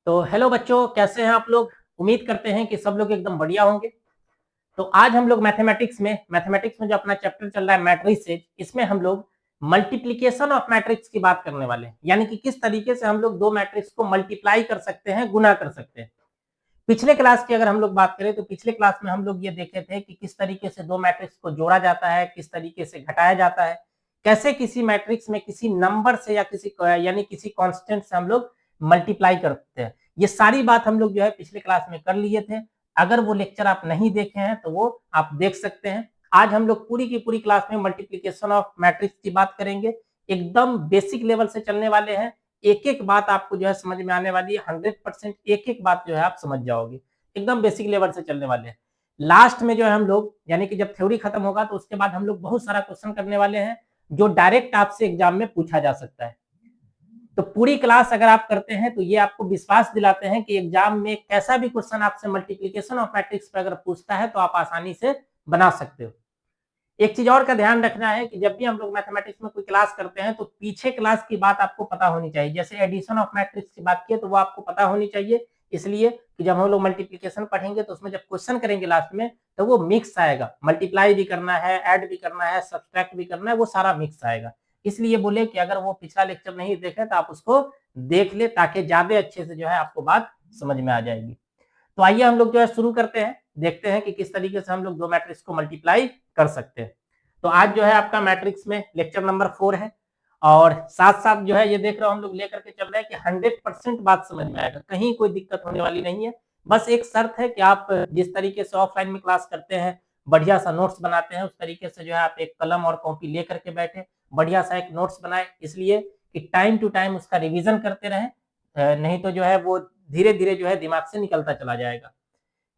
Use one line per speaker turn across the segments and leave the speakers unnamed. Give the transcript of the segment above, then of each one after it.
तो हेलो बच्चों, कैसे हैं आप लोग। उम्मीद करते हैं कि सब लोग एकदम बढ़िया होंगे। तो आज हम लोग मैथमेटिक्स में जो अपना चैप्टर चल रहा है मैट्रिसेस, इसमें हम लोग मल्टीप्लिकेशन ऑफ मैट्रिक्स की बात करने वाले हैं। यानी कि किस तरीके से हम लोग दो मैट्रिक्स को मल्टीप्लाई कर सकते हैं, गुना कर सकते हैं। पिछले क्लास की अगर हम लोग बात करें तो पिछले क्लास में हम लोग ये देखे थे कि किस तरीके से दो मैट्रिक्स को जोड़ा जाता है, किस तरीके से घटाया जाता है, कैसे किसी मैट्रिक्स में किसी नंबर से या किसी यानी किसी कांस्टेंट से हम लोग मल्टीप्लाई करते हैं। ये सारी बात हम लोग जो है पिछले क्लास में कर लिए थे। अगर वो लेक्चर आप नहीं देखे हैं तो वो आप देख सकते हैं। आज हम लोग पूरी की पूरी क्लास में मल्टीप्लीकेशन ऑफ मैट्रिक्स की बात करेंगे। एकदम बेसिक लेवल से चलने वाले हैं। एक एक बात आपको जो है समझ में आने वाली है। 100% एक एक बात जो है आप समझ जाओगे। एकदम बेसिक लेवल से चलने वाले हैं। लास्ट में जो है हम लोग यानी कि जब थ्योरी खत्म होगा तो उसके बाद हम लोग बहुत सारा क्वेश्चन करने वाले हैं जो डायरेक्ट आपसे एग्जाम में पूछा जा सकता है। तो पूरी क्लास अगर आप करते हैं तो ये आपको विश्वास दिलाते हैं कि एग्जाम में कैसा भी क्वेश्चन आपसे मल्टीप्लिकेशन ऑफ मैट्रिक्स पर अगर पूछता है तो आप आसानी से बना सकते हो। एक चीज और का ध्यान रखना है कि जब भी हम लोग मैथमेटिक्स में कोई क्लास करते हैं तो पीछे क्लास की बात आपको पता होनी चाहिए। जैसे एडिशन ऑफ मैट्रिक्स की बात की तो वो आपको पता होनी चाहिए, इसलिए कि जब हम लोग मल्टीप्लिकेशन पढ़ेंगे तो उसमें जब क्वेश्चन करेंगे लास्ट में तो वो मिक्स आएगा। मल्टीप्लाई भी करना है, ऐड भी करना है, सब्सट्रैक्ट भी करना है, वो सारा मिक्स आएगा। इसलिए बोले कि अगर वो पिछला लेक्चर नहीं देखे तो आप उसको देख ले ताकि ज्यादा अच्छे से जो है आपको बात समझ में आ जाएगी। तो आइए हम लोग जो है शुरू करते हैं, देखते हैं कि किस तरीके से हम लोग दो मैट्रिक्स को मल्टीप्लाई कर सकते हैं। तो आज जो है आपका मैट्रिक्स में लेक्चर नंबर 4 है और साथ साथ जो है ये देख रहे हो हम लोग लेकर के चल रहे हैं कि 100% बात समझ में आएगा, कहीं कोई दिक्कत होने वाली नहीं है। बस एक शर्त है कि आप जिस तरीके से ऑफलाइन में क्लास करते हैं, बढ़िया सा नोट्स बनाते हैं, उस तरीके से जो है आप एक कलम और कॉपी लेकर के बैठे, बढ़िया सा एक नोट्स बनाए, इसलिए कि टाइम टू टाइम उसका रिविजन करते रहें। नहीं तो जो है वो धीरे धीरे जो है दिमाग से निकलता चला जाएगा।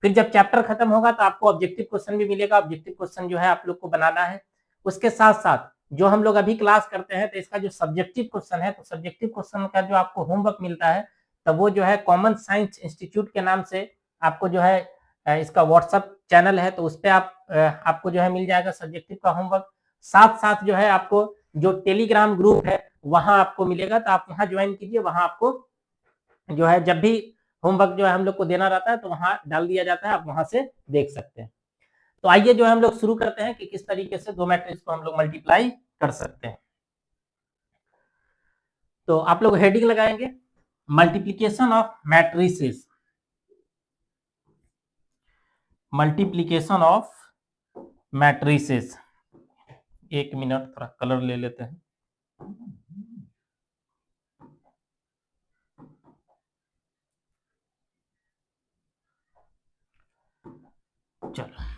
फिर जब चैप्टर खत्म होगा तो आपको ऑब्जेक्टिव क्वेश्चन भी मिलेगा। ऑब्जेक्टिव क्वेश्चन जो है आप लोग को बनाना है। उसके साथ साथ जो हम लोग अभी क्लास करते हैं तो इसका जो सब्जेक्टिव क्वेश्चन है, तो सब्जेक्टिव क्वेश्चन का जो आपको होमवर्क मिलता है तब वो जो है कॉमन साइंस इंस्टीट्यूट के नाम से आपको जो है इसका व्हाट्सएप चैनल है, तो उस पर आपको जो है मिल जाएगा सब्जेक्टिव का होमवर्क। साथ साथ जो है आपको जो टेलीग्राम ग्रुप है वहां आपको मिलेगा, तो आप वहां ज्वाइन कीजिए। वहां आपको जो है जब भी होमवर्क जो है हम लोग को देना रहता है तो वहां डाल दिया जाता है, आप वहां से देख सकते हैं। तो आइए जो है हम लोग शुरू करते हैं कि किस तरीके से दो मैट्रिक्स को हम लोग मल्टीप्लाई कर सकते हैं। तो आप लोग हेडिंग लगाएंगे multiplication of matrices, multiplication of matrices. एक मिनट थोड़ा कलर ले लेते हैं। चलो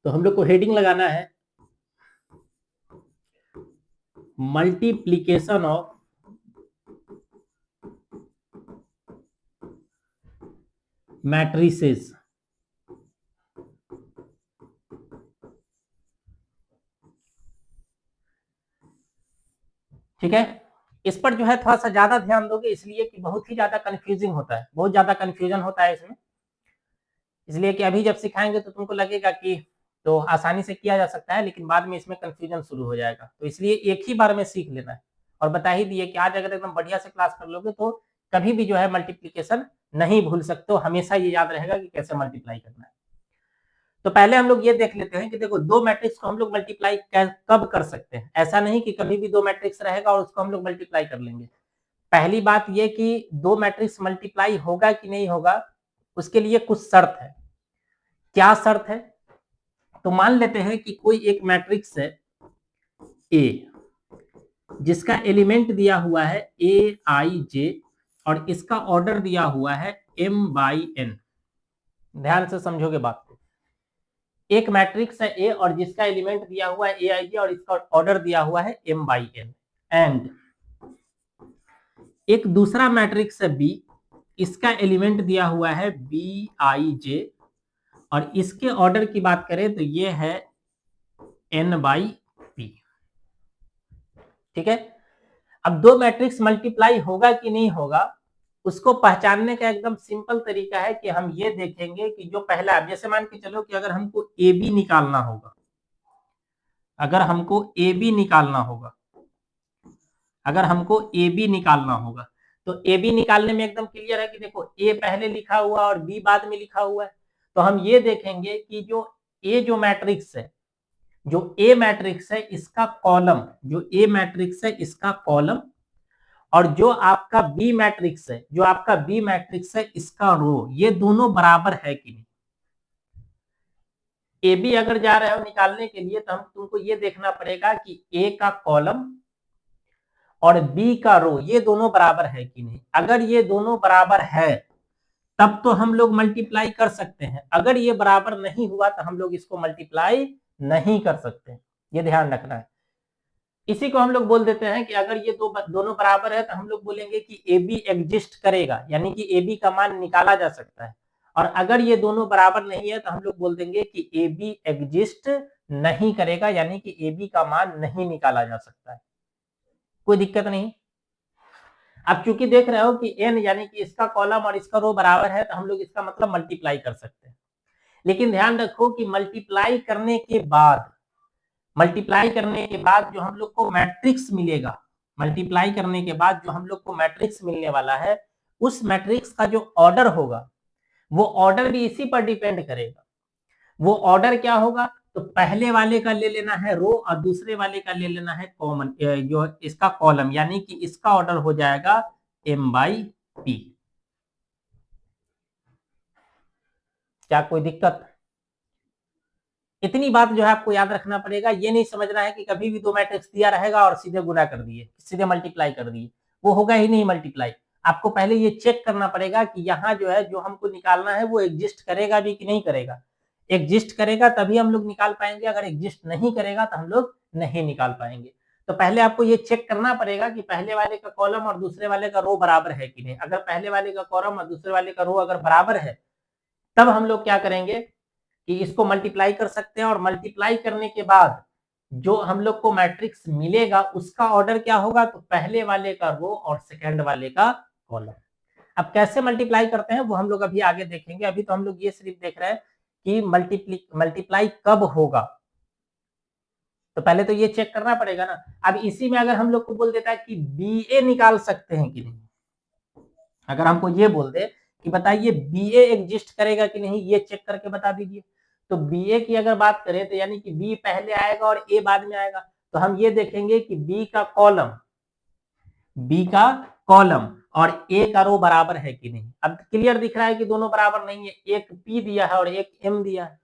तो हम लोग को हेडिंग लगाना है मल्टीप्लीकेशन ऑफ मैट्रिसेस। ठीक है, इस पर जो है थोड़ा सा ज्यादा ध्यान दोगे, इसलिए कि बहुत ही ज्यादा कंफ्यूजिंग होता है, बहुत ज्यादा कंफ्यूजन होता है इसमें। इसलिए कि अभी जब सिखाएंगे तो तुमको लगेगा कि तो आसानी से किया जा सकता है, लेकिन बाद में इसमें कंफ्यूजन शुरू हो जाएगा। तो इसलिए एक ही बार में सीख लेना है। और बता ही दिए कि आज अगर एकदम बढ़िया से क्लास कर लोगे तो कभी भी जो है मल्टीप्लीकेशन नहीं भूल सकते हो, हमेशा ये याद रहेगा कि कैसे मल्टीप्लाई करना है। तो पहले हम लोग ये देख लेते हैं कि देखो दो मैट्रिक्स को हम लोग मल्टीप्लाई कब कर सकते हैं। ऐसा नहीं कि कभी भी दो मैट्रिक्स रहेगा और उसको हम लोग मल्टीप्लाई कर लेंगे। पहली बात ये कि दो मैट्रिक्स मल्टीप्लाई होगा कि नहीं होगा, उसके लिए कुछ शर्त है। क्या शर्त है? तो मान लेते हैं कि कोई एक मैट्रिक्स है ए, जिसका एलिमेंट दिया हुआ है ए आई जे और इसका ऑर्डर दिया हुआ है m बाई एन। ध्यान से समझोगे बात को। एक मैट्रिक्स है ए और जिसका एलिमेंट दिया हुआ है ए आई जे और इसका ऑर्डर दिया हुआ है m बाई एन। एंड एक दूसरा मैट्रिक्स है बी, इसका एलिमेंट दिया हुआ है बी आई जे और इसके ऑर्डर की बात करें तो ये है n बाई पी। ठीक है, अब दो मैट्रिक्स मल्टीप्लाई होगा कि नहीं होगा उसको पहचानने का एकदम सिंपल तरीका है कि हम ये देखेंगे कि जो पहला, जैसे मान के चलो कि अगर हमको ए बी निकालना होगा अगर हमको ए बी निकालना होगा, अगर हमको ए बी निकालना होगा तो ए बी निकालने में एकदम क्लियर है कि देखो ए पहले लिखा हुआ और बी बाद में लिखा हुआ है। तो हम ये देखेंगे कि जो मैट्रिक्स है, जो ए मैट्रिक्स है इसका कॉलम, जो ए मैट्रिक्स है इसका कॉलम, और जो आपका बी मैट्रिक्स है, जो आपका बी मैट्रिक्स है इसका रो, ये दोनों बराबर है कि नहीं। ए बी अगर जा रहे हो निकालने के लिए तो हम तुमको ये देखना पड़ेगा कि ए का कॉलम और बी का रो ये दोनों बराबर है कि नहीं। अगर ये दोनों बराबर है तब तो हम लोग मल्टीप्लाई कर सकते हैं, अगर ये बराबर नहीं हुआ तो हम लोग इसको मल्टीप्लाई नहीं कर सकते, ये ध्यान रखना है। इसी को हम लोग बोल देते हैं कि अगर ये दोनों बराबर है तो हम लोग बोलेंगे कि ए बी एग्जिस्ट करेगा, यानी कि ए बी का मान निकाला जा सकता है। और अगर ये दोनों बराबर नहीं है तो हम लोग बोल देंगे कि ए बी एग्जिस्ट नहीं करेगा, यानी कि ए बी का मान नहीं निकाला जा सकता है। कोई दिक्कत नहीं। अब चूंकि देख रहे हो कि एन यानी कि इसका कॉलम और इसका रो बराबर है तो हम लोग इसका मतलब मल्टीप्लाई कर सकते हैं। लेकिन ध्यान रखो कि मल्टीप्लाई करने के बाद जो हम लोग को मैट्रिक्स मिलेगा, मल्टीप्लाई करने के बाद जो हम लोग को मैट्रिक्स मिलने वाला है, उस मैट्रिक्स का जो ऑर्डर होगा वो ऑर्डर भी इसी पर डिपेंड करेगा। वो ऑर्डर क्या होगा, तो पहले वाले का ले लेना है रो और दूसरे वाले का ले लेना है कॉमन, जो इसका कॉलम, यानी कि इसका ऑर्डर हो जाएगा m बाई पी। क्या कोई दिक्कत? इतनी बात जो है आपको याद रखना पड़ेगा। ये नहीं समझना है कि कभी भी दो मैट्रिक्स दिया रहेगा और सीधे गुना कर दिए, सीधे मल्टीप्लाई कर दिए, वो होगा ही नहीं मल्टीप्लाई। आपको पहले ये चेक करना पड़ेगा कि यहाँ जो है जो हमको निकालना है वो एग्जिस्ट करेगा भी कि नहीं करेगा। एग्जिस्ट करेगा तभी हम लोग निकाल पाएंगे, अगर एग्जिस्ट नहीं करेगा तो हम लोग नहीं निकाल पाएंगे। तो पहले आपको ये चेक करना पड़ेगा कि पहले वाले का कॉलम और दूसरे वाले का रो बराबर है कि नहीं। अगर पहले वाले का कॉलम और दूसरे वाले का रो अगर बराबर है तब हम लोग क्या करेंगे कि इसको मल्टीप्लाई कर सकते हैं, और मल्टीप्लाई करने के बाद जो हम लोग को मैट्रिक्स मिलेगा उसका ऑर्डर क्या होगा, तो पहले वाले का रो और सेकंड वाले का कॉलम। अब कैसे मल्टीप्लाई करते हैं वो हम लोग अभी आगे देखेंगे। अभी तो हम लोग ये सिर्फ देख रहे हैं कि मल्टीप्लाई कब होगा, तो पहले तो ये चेक करना पड़ेगा ना। अब इसी में अगर हम लोग को बोल देता है कि बी ए निकाल सकते हैं कि नहीं, अगर हमको ये बोल दे कि बताइए बी ए एग्जिस्ट करेगा कि नहीं, ये चेक करके बता दीजिए। तो बी ए की अगर बात करें तो यानी कि बी पहले आएगा और ए बाद में आएगा, तो हम ये देखेंगे कि बी का कॉलम और ए का रो बराबर है कि नहीं। अब क्लियर दिख रहा है कि दोनों बराबर नहीं है, एक पी दिया है और एक एम दिया है।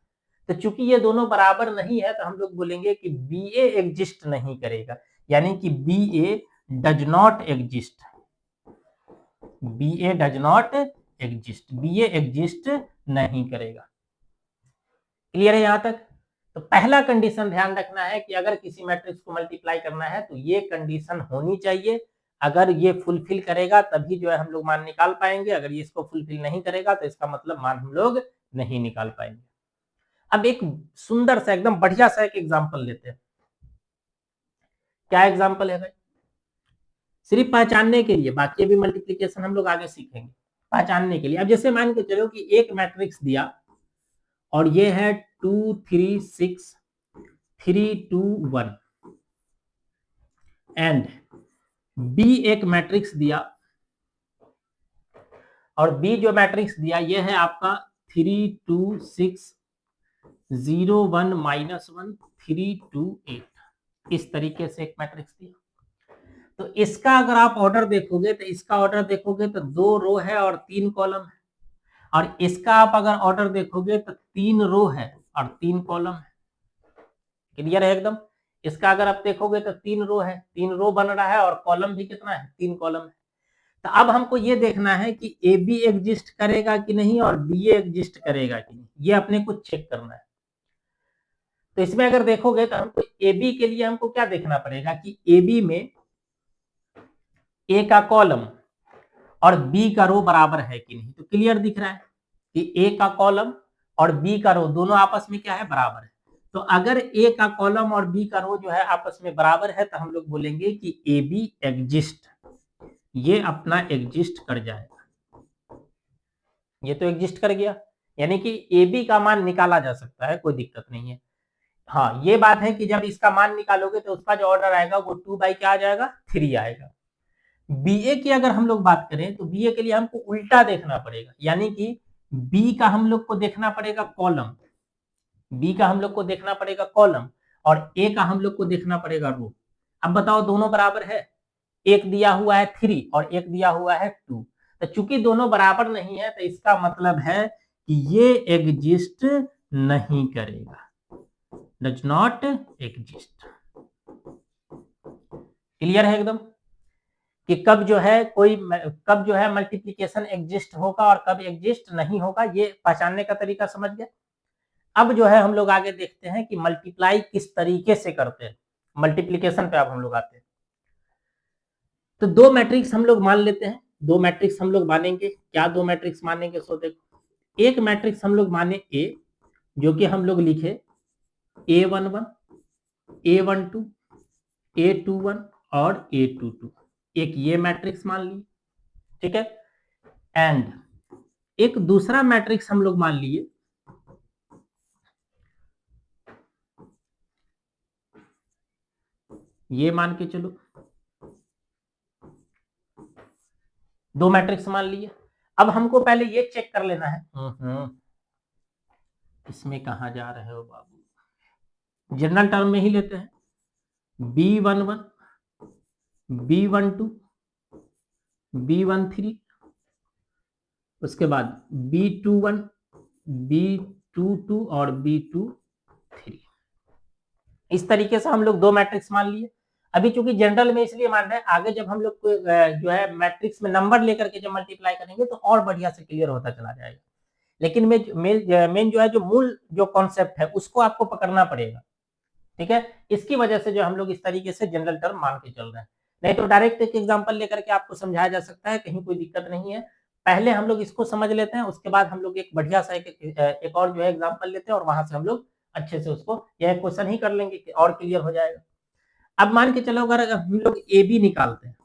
तो चूंकि ये दोनों बराबर नहीं है तो हम लोग बोलेंगे कि बी ए एग्जिस्ट नहीं करेगा, यानी कि B A does not exist, B A does not exist, B A exist नहीं करेगा। क्लियर है यहां तक? तो पहला कंडीशन ध्यान रखना है कि अगर किसी मैट्रिक्स को मल्टीप्लाई करना है तो ये कंडीशन होनी चाहिए। अगर ये फुलफिल करेगा तभी जो है हम लोग मान निकाल पाएंगे, अगर ये इसको फुलफिल नहीं करेगा तो इसका मतलब मान हम लोग नहीं निकाल पाएंगे। अब एक सुंदर सा एकदम बढ़िया सा एक एग्जाम्पल लेते हैं। क्या एग्जाम्पल है भाई? सिर्फ पहचानने के लिए, बाकी अभी मल्टीप्लीकेशन हम लोग आगे सीखेंगे। पहचानने के लिए अब जैसे मान के चलो कि एक मैट्रिक्स दिया और ये है 2 3 6 3 2 1 एंड बी एक मैट्रिक्स दिया, और बी जो मैट्रिक्स दिया ये है आपका 3 2 6 0 1 -1 3 2 8। इस तरीके से एक मैट्रिक्स दिया। तो इसका अगर आप ऑर्डर देखोगे तो इसका ऑर्डर देखोगे तो 2 रो है और 3 कॉलम है, और इसका आप अगर ऑर्डर देखोगे तो 3 रो है और 3 कॉलम है। क्लियर है एकदम? इसका अगर आप देखोगे तो 3 रो है, 3 रो बन रहा है और कॉलम भी कितना है, 3 कॉलम है। तो अब हमको ये देखना है कि ए बी एग्जिस्ट करेगा कि नहीं और बी एग्जिस्ट करेगा कि नहीं, ये अपने को चेक करना है। तो इसमें अगर देखोगे तो हमको ए बी के लिए हमको क्या देखना पड़ेगा कि ए बी में ए का कॉलम और बी का रो बराबर है कि नहीं। तो क्लियर दिख रहा है कि ए का कॉलम और बी का रो दोनों आपस में क्या है, बराबर है। तो अगर ए का कॉलम और बी का रो जो है आपस में बराबर है तो हम लोग बोलेंगे कि ए बी एग्जिस्ट, ये अपना एग्जिस्ट कर जाएगा। ये तो एग्जिस्ट कर गया, यानी कि ए बी का मान निकाला जा सकता है, कोई दिक्कत नहीं है। हाँ, ये बात है कि जब इसका मान निकालोगे तो उसका जो ऑर्डर आएगा वो 2 बाई क्या आ जाएगा, 3 आएगा। बीए की अगर हम लोग बात करें तो बीए के लिए हमको उल्टा देखना पड़ेगा, यानी कि बी का हम लोग को देखना पड़ेगा कॉलम, बी का हम लोग को देखना पड़ेगा कॉलम, और ए का हम लोग को देखना पड़ेगा रो। अब बताओ दोनों बराबर है, एक दिया हुआ है 3 और एक दिया हुआ है 2, तो चूंकि दोनों बराबर नहीं है तो इसका मतलब है कि ये एग्जिस्ट नहीं करेगा, डज नॉट एग्जिस्ट। क्लियर है एकदम कि कब जो है मल्टीप्लीकेशन एग्जिस्ट होगा और कब एग्जिस्ट नहीं होगा, ये पहचानने का तरीका समझ गए। अब जो है हम लोग आगे देखते हैं कि मल्टीप्लाई किस तरीके से करते हैं, मल्टीप्लीकेशन पे अब हम लोग आते हैं। तो दो मैट्रिक्स हम लोग मान लेते हैं, दो मैट्रिक्स हम लोग मानेंगे, क्या दो मैट्रिक्स मानेंगे, सो देखो एक मैट्रिक्स हम लोग माने ए, जो कि हम लोग लिखे A11, A12, A21 और A22, एक ये मैट्रिक्स मान लिए, ठीक है। एंड एक दूसरा मैट्रिक्स हम लोग मान लिए, ये मान के चलो, दो मैट्रिक्स मान लिए। अब हमको पहले ये चेक कर लेना है, इसमें कहां जा रहे हो बाबू, जनरल टर्म में ही लेते हैं, B11, B12, B13, उसके बाद B21, B22 और B23, इस तरीके से हम लोग दो मैट्रिक्स मान लिए। अभी चूंकि जनरल में इसलिए मान रहे हैं, आगे जब हम लोग जो है मैट्रिक्स में नंबर लेकर के जब मल्टीप्लाई करेंगे तो और बढ़िया से क्लियर होता चला जाएगा, लेकिन मेन जो है जो मूल जो कॉन्सेप्ट है उसको आपको पकड़ना पड़ेगा, ठीक है। इसकी वजह से जो हम लोग इस तरीके से जनरल टर्म मान के चल रहे हैं, नहीं तो डायरेक्ट एक एग्जांपल लेकर के आपको समझाया जा सकता है, कहीं कोई दिक्कत नहीं है। पहले हम लोग इसको समझ लेते हैं, उसके बाद हम लोग एक बढ़िया सा एक और जो है एग्जांपल लेते हैं और वहां से हम लोग अच्छे से उसको यह क्वेश्चन ही कर लेंगे कि और क्लियर हो जाएगा। अब मान के चलो अगर हम लोग ए बी निकालते हैं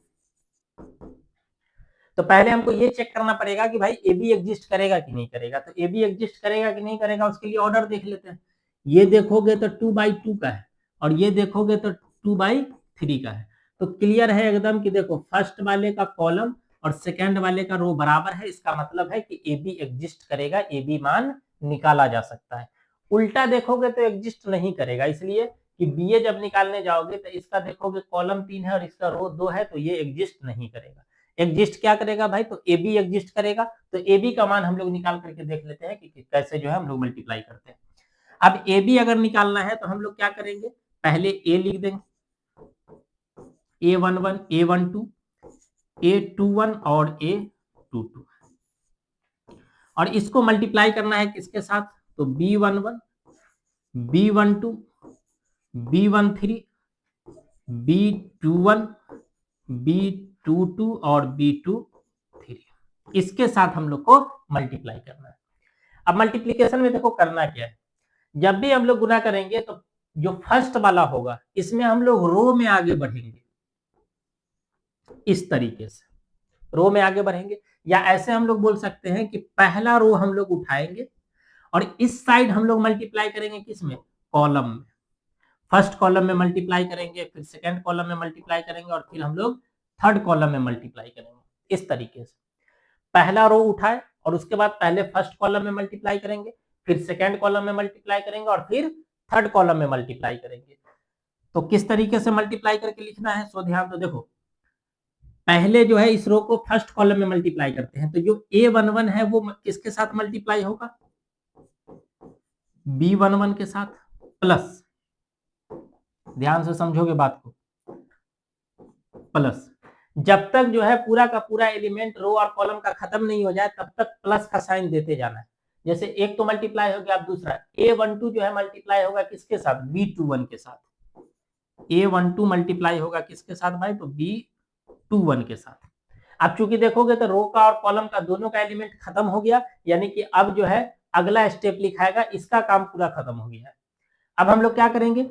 तो पहले हमको ये चेक करना पड़ेगा कि भाई ए बी एग्जिस्ट करेगा कि नहीं करेगा। तो ए बी एग्जिस्ट करेगा कि नहीं करेगा उसके लिए ऑर्डर देख लेते हैं। ये देखोगे तो 2/2 का है और ये देखोगे तो 2/3 का है। तो क्लियर है एकदम कि देखो फर्स्ट वाले का कॉलम और सेकेंड वाले का रो बराबर है, इसका मतलब है कि ए बी एग्जिस्ट करेगा, ए बी मान निकाला जा सकता है। उल्टा देखोगे तो एग्जिस्ट नहीं करेगा, इसलिए कि बी ए जब निकालने जाओगे तो इसका देखोगे कॉलम 3 है और इसका रो 2 है, तो ये एग्जिस्ट नहीं करेगा। एग्जिस्ट क्या करेगा भाई, तो ए बी एग्जिस्ट करेगा। तो ए बी का मान हम लोग निकाल करके देख लेते हैं कि कैसे जो है हम लोग मल्टीप्लाई करते हैं। अब ए बी अगर निकालना है तो हम लोग क्या करेंगे, पहले ए लिख देंगे, A11, A12, A21 और A22, और इसको मल्टीप्लाई करना है किसके साथ, तो B11, B12, B13, B21, B22 और B23, इसके साथ हम लोग को मल्टीप्लाई करना है। अब मल्टीप्लीकेशन में देखो करना क्या है, जब भी हम लोग गुना करेंगे तो जो फर्स्ट वाला होगा इसमें हम लोग रो में आगे बढ़ेंगे, इस तरीके से रो में आगे बढ़ेंगे, या ऐसे हम लोग बोल सकते हैं कि पहला रो हम लोग उठाएंगे और इस साइड हम लोग मल्टीप्लाई करेंगे किसमें, कॉलम में। फर्स्ट कॉलम में मल्टीप्लाई करेंगे, फिर सेकंड कॉलम में मल्टीप्लाई करेंगे और फिर हम लोग थर्ड कॉलम में मल्टीप्लाई करेंगे, इस तरीके से पहला रो उठाए और उसके बाद पहले फर्स्ट कॉलम में मल्टीप्लाई करेंगे, फिर सेकंड कॉलम में मल्टीप्लाई करेंगे और फिर थर्ड कॉलम में मल्टीप्लाई करेंगे। तो किस तरीके से मल्टीप्लाई करके लिखना है, सो ध्यान तो देखो, पहले जो है इस रो को फर्स्ट कॉलम में मल्टीप्लाई करते हैं, तो जो A11 है वो किसके साथ मल्टीप्लाई होगा, B11 के साथ, प्लस, ध्यान से समझोगे बात को, प्लस, जब तक जो है पूरा का पूरा एलिमेंट रो और कॉलम का खत्म नहीं हो जाए तब तक प्लस का साइन देते जाना है। जैसे एक तो मल्टीप्लाई हो गया, अब दूसरा A12 जो है मल्टीप्लाई होगा किसके साथ, B21 के साथ, A12 मल्टीप्लाई होगा किसके साथ भाई, तो B21 के साथ। अब चूंकि देखोगे तो रो का और कॉलम का दोनों का एलिमेंट खत्म हो गया, यानी कि अब जो है अगला स्टेप लिखाएगा, इसका काम पूरा खत्म हो गया है। अब हम लोग क्या करेंगे,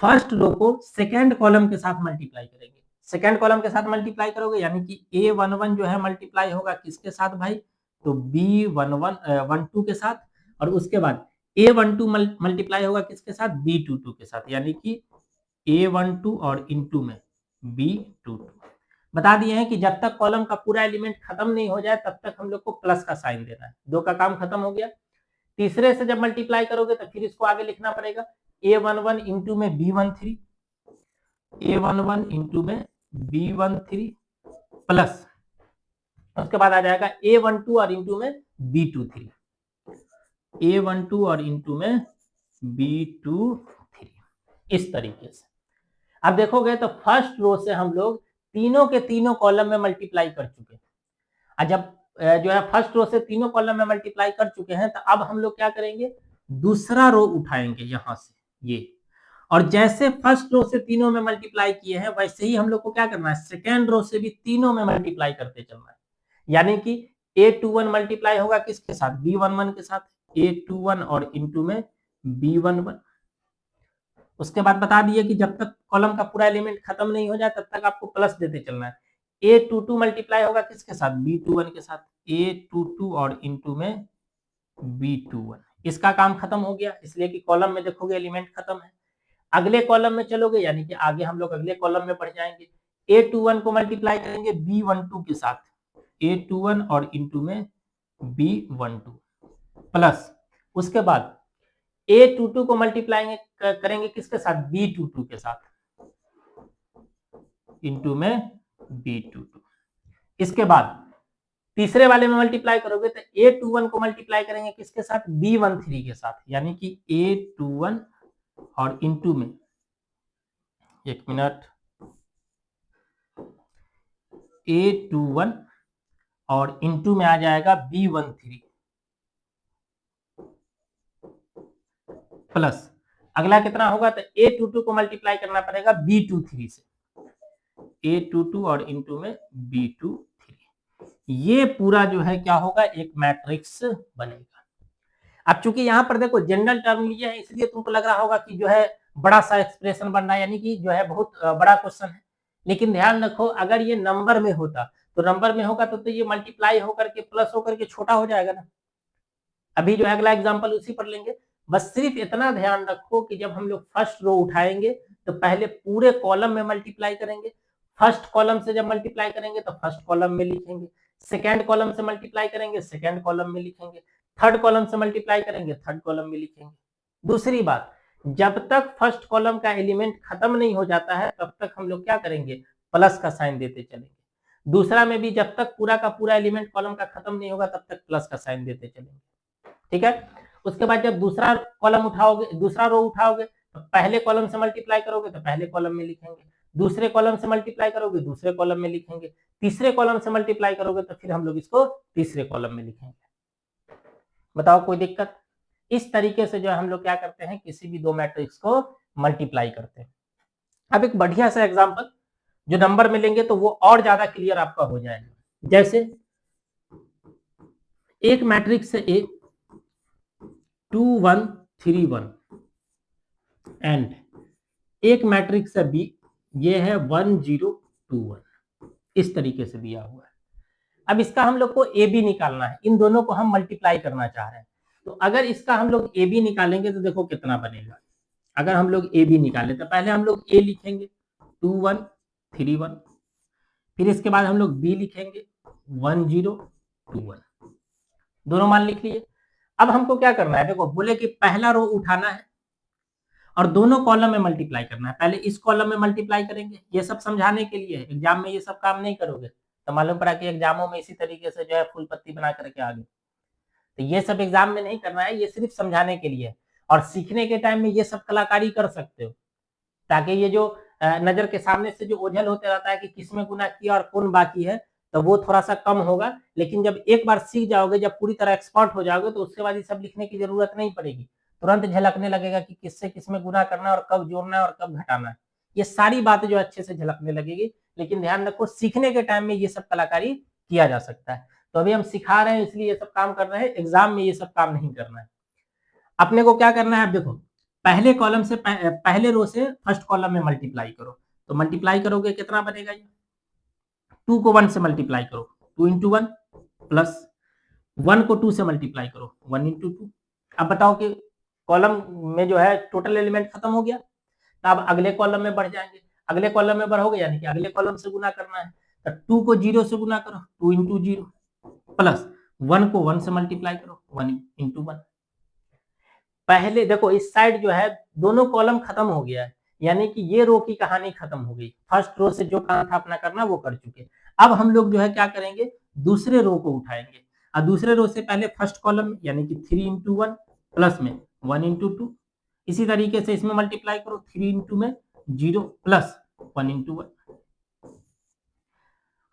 फर्स्ट रो को सेकेंड कॉलम के साथ मल्टीप्लाई करेंगे, सेकेंड कॉलम के साथ मल्टीप्लाई करोगे यानी कि A11 जो है मल्टीप्लाई होगा किसके साथ भाई, तो B12 के साथ, और उसके बाद A12 मल्टीप्लाई होगा किसके साथ, B22 के साथ, यानी कि A12 और इनटू में B22। बता दिए हैं कि जब तक कॉलम का पूरा एलिमेंट खत्म नहीं हो जाए तब तक हम लोग को प्लस का साइन देना है। दो का काम खत्म हो गया। तीसरे से जब मल्टीप्लाई करोगे तो फिर इसको आगे लिखना पड़ेगा, A11 इंटू में B13, A11 इंटू में B13 प्लस उसके बाद आ जाएगा A12 और इंटू में B23, A12 और इंटू में B23, इस तरीके से। अब देखोगे तो फर्स्ट रो से हम लोग तीनों के तीनों कॉलम में मल्टीप्लाई कर चुके हैं। जब जो है फर्स्ट रो से तीनों कॉलम में मल्टीप्लाई कर चुके हैं तो अब हम लोग क्या करेंगे, दूसरा रो उठाएंगे यहां से ये, और जैसे फर्स्ट रो से तीनों में मल्टीप्लाई किए हैं वैसे ही हम लोग को क्या करना है, सेकेंड रो से भी तीनों में मल्टीप्लाई करते चलना है। यानी कि A21 मल्टीप्लाई होगा किसके साथ, B11 के साथ, A21 और इंटू में B11। उसके बाद बता दिए कि जब तक कॉलम का पूरा एलिमेंट खत्म नहीं हो जाए तब तक आपको प्लस देते चलना है। A22 मल्टीप्लाई होगा किसके साथ, B21 के साथ, A22 और इंटू में B21। इसका काम खत्म हो गया, इसलिए कि कॉलम में देखोगे एलिमेंट खत्म है। अगले कॉलम में चलोगे यानी कि आगे हम लोग अगले कॉलम में बढ़ जाएंगे। A21 को मल्टीप्लाई करेंगे B12 के साथ, A21 और इंटू में B12 प्लस उसके बाद A22 को मल्टीप्लाई करेंगे किसके साथ, B22 के साथ, इंटू में B22। इसके बाद तीसरे वाले में मल्टीप्लाई करोगे तो A21 को मल्टीप्लाई करेंगे किसके साथ, B13 के साथ, यानी कि A21 और इंटू में, एक मिनट, A21 और इंटू में आ जाएगा B13 प्लस अगला कितना होगा, तो A22 को मल्टीप्लाई करना पड़ेगा B23 से, A22 और इंटू में B23। ये पूरा जो है क्या होगा, एक मैट्रिक्स बनेगा। अब चूंकि यहाँ पर देखो जनरल टर्म लिए है इसलिए तुमको लग रहा होगा कि जो है बड़ा सा एक्सप्रेशन बन रहा है, यानी कि जो है बहुत बड़ा क्वेश्चन है। लेकिन ध्यान रखो अगर ये नंबर में होता तो नंबर में होगा तो ये मल्टीप्लाई होकर के प्लस होकर के छोटा हो जाएगा ना। अभी जो है अगला एग्जांपल उसी पर लेंगे। बस सिर्फ इतना ध्यान रखो कि जब हम लोग फर्स्ट रो उठाएंगे तो पहले पूरे कॉलम में मल्टीप्लाई करेंगे। फर्स्ट कॉलम से जब मल्टीप्लाई करेंगे तो फर्स्ट कॉलम में लिखेंगे, सेकेंड कॉलम से मल्टीप्लाई करेंगे सेकेंड कॉलम में लिखेंगे, थर्ड कॉलम से मल्टीप्लाई करेंगे थर्ड कॉलम में लिखेंगे। दूसरी बात, जब तक फर्स्ट कॉलम का एलिमेंट खत्म नहीं हो जाता है तब तक हम लोग क्या करेंगे, प्लस का साइन देते चलेंगे। दूसरा में भी जब तक पूरा का पूरा एलिमेंट कॉलम का खत्म नहीं होगा तब तक प्लस का साइन देते चलेंगे, ठीक है। उसके बाद जब दूसरा कॉलम उठाओगे, दूसरा रो उठाओगे तो पहले कॉलम से मल्टीप्लाई करोगे तो पहले कॉलम में लिखेंगे, दूसरे कॉलम से मल्टीप्लाई करोगे दूसरे कॉलम में लिखेंगे, तीसरे कॉलम से मल्टीप्लाई करोगे तो फिर हम लोग इसको तीसरे कॉलम में लिखेंगे। बताओ कोई दिक्कत। इस तरीके से जो हम लोग क्या करते हैं, किसी भी दो मैट्रिक्स को मल्टीप्लाई करते हैं। अब एक बढ़िया सा एग्जांपल जो नंबर में लेंगे तो वो और ज्यादा क्लियर आपका हो जाएगा। जैसे एक मैट्रिक्स है A 2 1 3 1 एंड एक मैट्रिक्स है B, ये है 1 0 2 1, इस तरीके से दिया हुआ है। अब इसका हम लोग को AB निकालना है, इन दोनों को हम मल्टीप्लाई करना चाह रहे हैं। तो अगर इसका हम लोग AB निकालेंगे तो देखो कितना बनेगा। अगर हम लोग AB निकाले तो पहले हम लोग A लिखेंगे 2 1 3 1, फिर इसके बाद हम लोग B लिखेंगे 1 0 2 1, दोनों मान लिख लिए। अब हमको क्या करना है, देखो बोले कि पहला रो उठाना है और दोनों कॉलम में मल्टीप्लाई करना है। पहले इस कॉलम में मल्टीप्लाई करेंगे, ये सब समझाने के लिए, एग्जाम में ये सब काम नहीं करोगे तो मालूम पड़ा कि एग्जामों में इसी तरीके से जो है फूल पत्ती बना करके आ गए। तो ये सब एग्जाम में नहीं करना है, ये सिर्फ समझाने के लिए। और सीखने के टाइम में ये सब कलाकारी कर सकते हो, ताकि ये जो नजर के सामने से जो ओझल होते रहता है कि किसमें गुना किया और कौन बाकी है, तो वो थोड़ा सा कम होगा। लेकिन जब एक बार सीख जाओगे, जब पूरी तरह एक्सपर्ट हो जाओगे, तो उसके बाद ये सब लिखने की जरूरत नहीं पड़ेगी, तुरंत झलकने लगेगा कि किससे किसमें गुना करना है और कब जोड़ना है और कब घटाना है। ये सारी बातें जो अच्छे से झलकने लगेगी। लेकिन ध्यान रखो सीखने के टाइम में ये सब कलाकारी किया जा सकता है। तो अभी हम सिखा रहे हैं इसलिए ये सब काम कर रहे हैं, एग्जाम में ये सब काम नहीं करना है। अपने को क्या करना है, अब देखो पहले कॉलम से पहले रो से फर्स्ट कॉलम में मल्टीप्लाई करो। तो मल्टीप्लाई करोगे कितना बनेगा, ये 2 को 1 से मल्टीप्लाई करो 2 इंटू 1 प्लस 1 को 2 से मल्टीप्लाई करो 1 इंटू 2। अब बताओ कि कॉलम में जो है टोटल एलिमेंट खत्म हो गया, तो अब अगले कॉलम में बढ़ जाएंगे, अगले कॉलम में बढ़ोगे यानी कि अगले कॉलम से गुना करना है, तो 2 को 0 से गुना करो, 2 इंटू 0 प्लस 1 को 1 से मल्टीप्लाई करो, 1 इंटू 1। पहले देखो इस साइड जो है दोनों कॉलम खत्म हो गया है, यानी कि ये रो की कहानी खत्म हो गई, फर्स्ट रो से जो काम था अपना करना वो कर चुके। अब हम लोग जो है क्या करेंगे, दूसरे रो को उठाएंगे, और दूसरे रो से पहले फर्स्ट कॉलम यानी कि 3 इंटू 1 प्लस में 1 इंटू 2, इसी तरीके से इसमें मल्टीप्लाई करो, 3 इंटू में 0 प्लस 1 इंटू 1।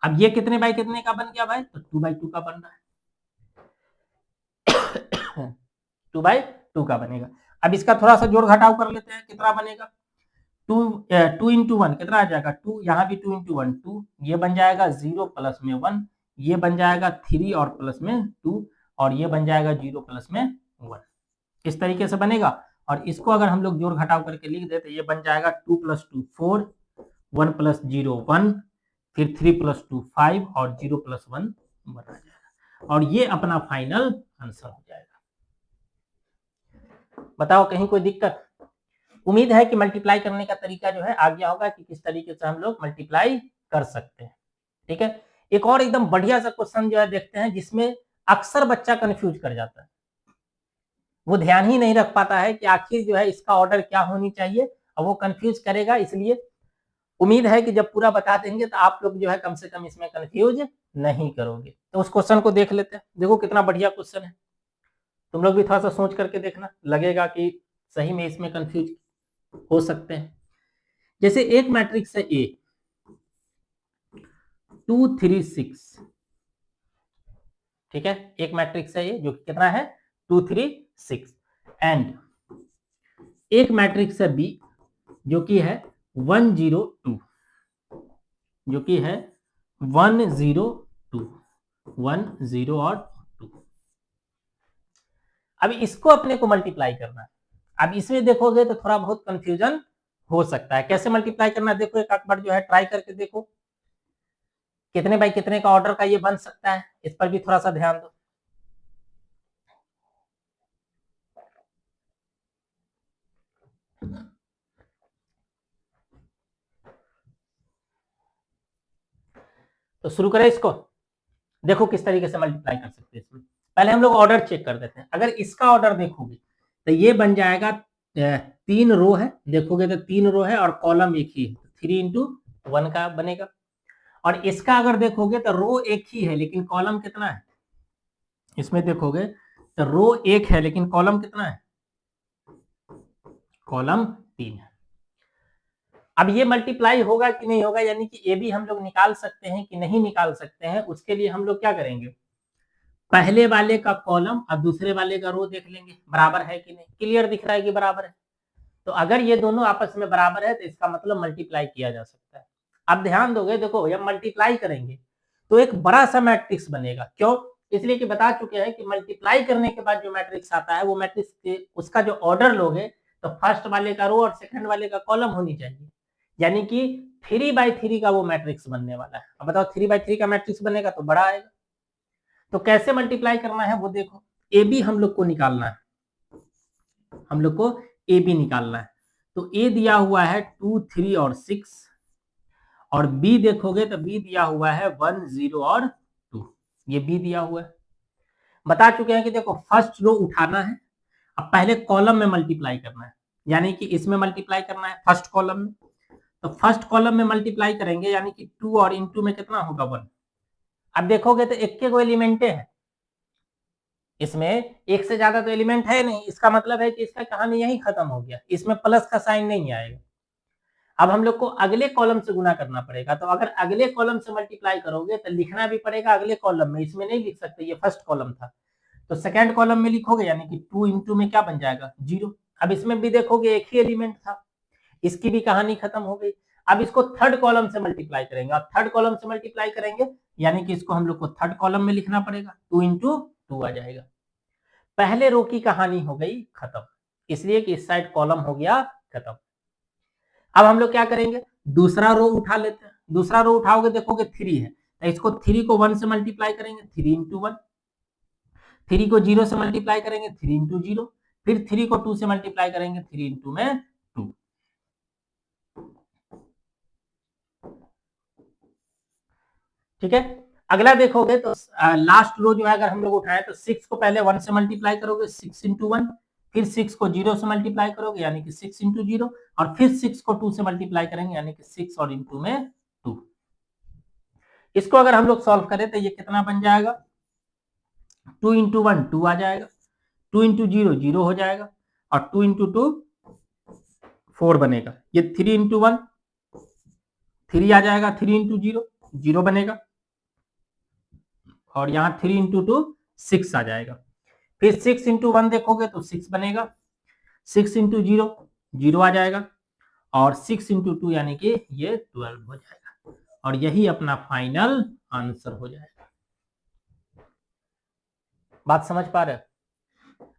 अब ये कितने बाई कितने का बन गया भाई, तो 2/2 का बन रहा है 2/2 का बनेगा। अब इसका थोड़ा सा जोड़ घटाव कर लेते हैं, कितना बनेगा, 2 इंटू 1 कितना आ जाएगा 2, यहाँ भी 2 इंटू 1 2, ये बन जाएगा 0 प्लस में 1, ये बन जाएगा 3 और प्लस में 2, और ये बन जाएगा 0 प्लस में 1। इस तरीके से बनेगा। और इसको अगर हम लोग जोड़ घटाव करके लिख देते, ये बन जाएगा 2 प्लस 2 4, 1 प्लस 0 1, फिर 3 प्लस 2 5 और 0 प्लस 1 1 आ जाएगा, और ये अपना फाइनल आंसर हो जाएगा। बताओ कहीं कोई दिक्कत? उम्मीद है कि मल्टीप्लाई करने का तरीका जो है आ गया होगा कि किस तरीके से हम लोग मल्टीप्लाई कर सकते हैं। ठीक है, एक और एकदम बढ़िया सा क्वेश्चन जो है देखते हैं, जिसमें अक्सर बच्चा कंफ्यूज कर जाता है, वो ध्यान ही नहीं रख पाता है कि आखिर जो है इसका ऑर्डर क्या होनी चाहिए, और वो कंफ्यूज करेगा। इसलिए उम्मीद है कि जब पूरा बता देंगे तो आप लोग जो है कम से कम इसमें कंफ्यूज नहीं करोगे। तो उस क्वेश्चन को देख लेते हैं, देखो कितना बढ़िया क्वेश्चन है, तुम लोग भी थोड़ा सा सोच करके देखना, लगेगा कि सही में इसमें कंफ्यूज हो सकते हैं। जैसे एक मैट्रिक्स है ए 2 3 6, ठीक है, एक मैट्रिक्स है ए जो कितना है 2 3 6, एंड एक मैट्रिक्स है बी जो कि है 1 0 2, जो कि है 1 0 2 1 0 और 2। अब इसको अपने को मल्टीप्लाई करना है। अब इसमें देखोगे तो थोड़ा बहुत कंफ्यूजन हो सकता है, कैसे मल्टीप्लाई करना है देखो, एक बार जो है ट्राई करके देखो, कितने बाई कितने का ऑर्डर का ये बन सकता है, इस पर भी थोड़ा सा ध्यान दो। तो शुरू करें इसको, देखो किस तरीके से मल्टीप्लाई कर सकते हैं इसमें। पहले हम लोग ऑर्डर चेक कर देते हैं। अगर इसका ऑर्डर देखोगे तो ये बन जाएगा 3 रो है, देखोगे तो 3 रो है और कॉलम एक ही है, 3 इंटू 1 का बनेगा। और इसका अगर देखोगे तो रो एक ही है लेकिन कॉलम कितना है, इसमें देखोगे तो रो एक है लेकिन कॉलम कितना है, कॉलम 3 है। अब ये मल्टीप्लाई होगा कि नहीं होगा, यानी कि ये भी हम लोग निकाल सकते हैं कि नहीं निकाल सकते हैं, उसके लिए हम लोग क्या करेंगे, पहले वाले का कॉलम और दूसरे वाले का रो देख लेंगे बराबर है कि नहीं, क्लियर दिख रहा है कि बराबर है। तो अगर ये दोनों आपस में बराबर है तो इसका मतलब मल्टीप्लाई किया जा सकता है। अब ध्यान दोगे, देखो जब मल्टीप्लाई करेंगे तो एक बड़ा सा मैट्रिक्स बनेगा, क्यों, इसलिए कि बता चुके हैं कि मल्टीप्लाई करने के बाद जो मैट्रिक्स आता है वो मैट्रिक्स उसका जो ऑर्डर लोगे तो फर्स्ट वाले का रो और सेकंड वाले का कॉलम होनी चाहिए, यानी कि 3/3 का वो मैट्रिक्स बनने वाला है। अब बताओ 3/3 का मैट्रिक्स बनेगा तो बड़ा आएगा। तो कैसे मल्टीप्लाई करना है वो देखो, ए बी हम लोग को निकालना है, हम लोग को ए बी निकालना है। तो ए दिया हुआ है 2 3 और 6, और बी देखोगे तो बी दिया हुआ है 1 0 और 2, ये बी दिया हुआ है। बता चुके हैं कि देखो फर्स्ट रो उठाना है, अब पहले कॉलम में मल्टीप्लाई करना है, यानी कि इसमें मल्टीप्लाई करना है फर्स्ट कॉलम में। तो फर्स्ट कॉलम में मल्टीप्लाई करेंगे यानी कि 2 और इंटू में कितना होगा 1। अब देखोगे तो एक के को एलिमेंटे है, इसमें एक से ज्यादा तो एलिमेंट है नहीं, इसका मतलब है कि इसका कहानी यही खत्म हो गया, इसमें प्लस का साइन नहीं आएगा। अब हम लोग को अगले कॉलम से गुना करना पड़ेगा, तो अगर अगले कॉलम से मल्टीप्लाई करोगे तो लिखना भी पड़ेगा अगले कॉलम में, इसमें नहीं लिख सकते, ये फर्स्ट कॉलम था तो सेकंड कॉलम में लिखोगे, यानी कि 2 इंटू में क्या बन जाएगा 0। अब इसमें भी देखोगे एक ही एलिमेंट था, इसकी भी कहानी खत्म हो गई। अब इसको थर्ड कॉलम से मल्टीप्लाई करेंगे, और थर्ड कॉलम से मल्टीप्लाई करेंगे यानी कि इसको हम लोग को थर्ड कॉलम में लिखना पड़ेगा, 2 इंटू 2 आ जाएगा। पहले रो की कहानी हो गई खत्म, इसलिए कि इस साइड कॉलम हो गया खत्म। अब हम लोग क्या करेंगे, दूसरा रो उठा लेते हैं। दूसरा रो उठाओगे देखोगे 3 है, तो इसको 3 को 1 से मल्टीप्लाई करेंगे, 3 इंटू 1। 3 को 0 से मल्टीप्लाई करेंगे, 3 इंटू 0। फिर 3 को 2 से मल्टीप्लाई करेंगे, 3 इंटू में 2। ठीक है, अगला देखोगे तो लास्ट रो जो है अगर हम लोग उठाएं तो 6 को पहले 1 से मल्टीप्लाई करोगे, 6 इंटू 1, फिर 6 को 0 से मल्टीप्लाई करोगे यानी कि 6 इंटू 0, और फिर 6 को 2 से मल्टीप्लाई करेंगे यानी कि 6 और इंटू में 2। इसको अगर हम लोग सॉल्व करें तो ये कितना बन जाएगा, 2 इंटू 1 2 आ जाएगा, 2 इंटू 0 0 हो जाएगा, और 2 इंटू 2 4 बनेगा। ये 3 इंटू 1 3 आ जाएगा, 3 इंटू 0 0 बनेगा, और यहाँ 3 इंटू 2 6 आ जाएगा। फिर 6 इंटू 1 देखोगे तो 6 बनेगा, 6 इंटू 0 0 आ जाएगा, और 6 इंटू 2 यानी कि ये 12 हो जाएगा, और यही अपना फाइनल आंसर हो जाएगा। बात समझ पा रहे हो?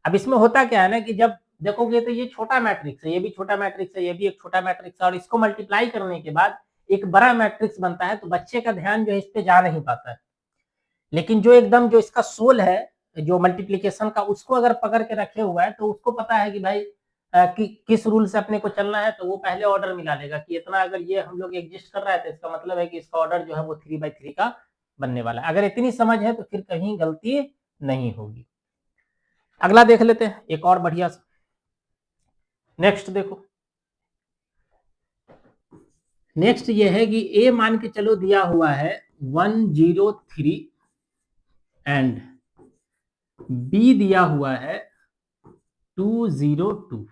अब इसमें होता क्या है ना कि जब देखोगे तो ये छोटा मैट्रिक्स है, ये भी छोटा मैट्रिक्स है, ये भी एक छोटा मैट्रिक्स है, और इसको मल्टीप्लाई करने के बाद एक बड़ा मैट्रिक्स बनता है, तो बच्चे का ध्यान जो है इस पे जा नहीं पाता है। लेकिन जो एकदम जो इसका सोल है जो मल्टीप्लिकेशन का, उसको अगर पकड़ के रखे हुआ है तो उसको पता है कि भाई किस रूल से अपने को चलना है, तो वो पहले ऑर्डर मिला लेगा कि इतना अगर ये हम लोग एग्जिस्ट कर रहा है तो इसका मतलब है कि इसका ऑर्डर जो है वो 3/3 का बनने वाला है। अगर इतनी समझ है तो फिर कहीं गलती नहीं होगी। अगला देख लेते हैं एक और बढ़िया सा। नेक्स्ट देखो, नेक्स्ट ये है कि ए मान के चलो दिया हुआ है 103 एंड बी दिया हुआ है 202,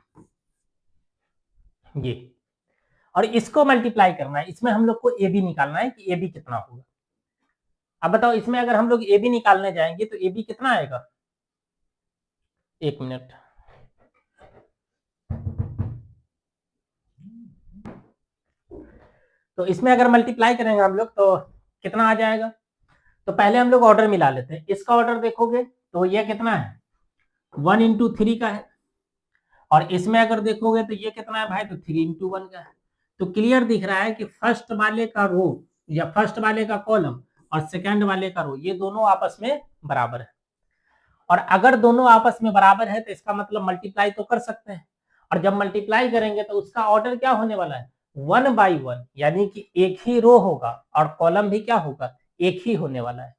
ये, और इसको मल्टीप्लाई करना है। इसमें हम लोग को ए बी निकालना है कि ए बी कितना होगा। अब बताओ इसमें अगर हम लोग ए बी निकालने जाएंगे तो ए बी कितना आएगा, एक मिनट, तो इसमें अगर मल्टीप्लाई करेंगे हम लोग तो कितना आ जाएगा। तो पहले हम लोग ऑर्डर मिला लेते हैं। इसका ऑर्डर देखोगे तो ये कितना है, 1 इंटू 3 का है, और इसमें अगर देखोगे तो ये कितना है भाई, तो 3 इंटू 1 का है। तो क्लियर दिख रहा है कि फर्स्ट वाले का रो या फर्स्ट वाले का कॉलम और सेकंड वाले का रो ये दोनों आपस में बराबर है, और अगर दोनों आपस में बराबर है तो इसका मतलब मल्टीप्लाई तो कर सकते हैं, और जब मल्टीप्लाई करेंगे तो उसका ऑर्डर क्या होने वाला है, 1/1, यानी कि एक ही रो होगा और कॉलम भी क्या होगा, एक ही होने वाला है।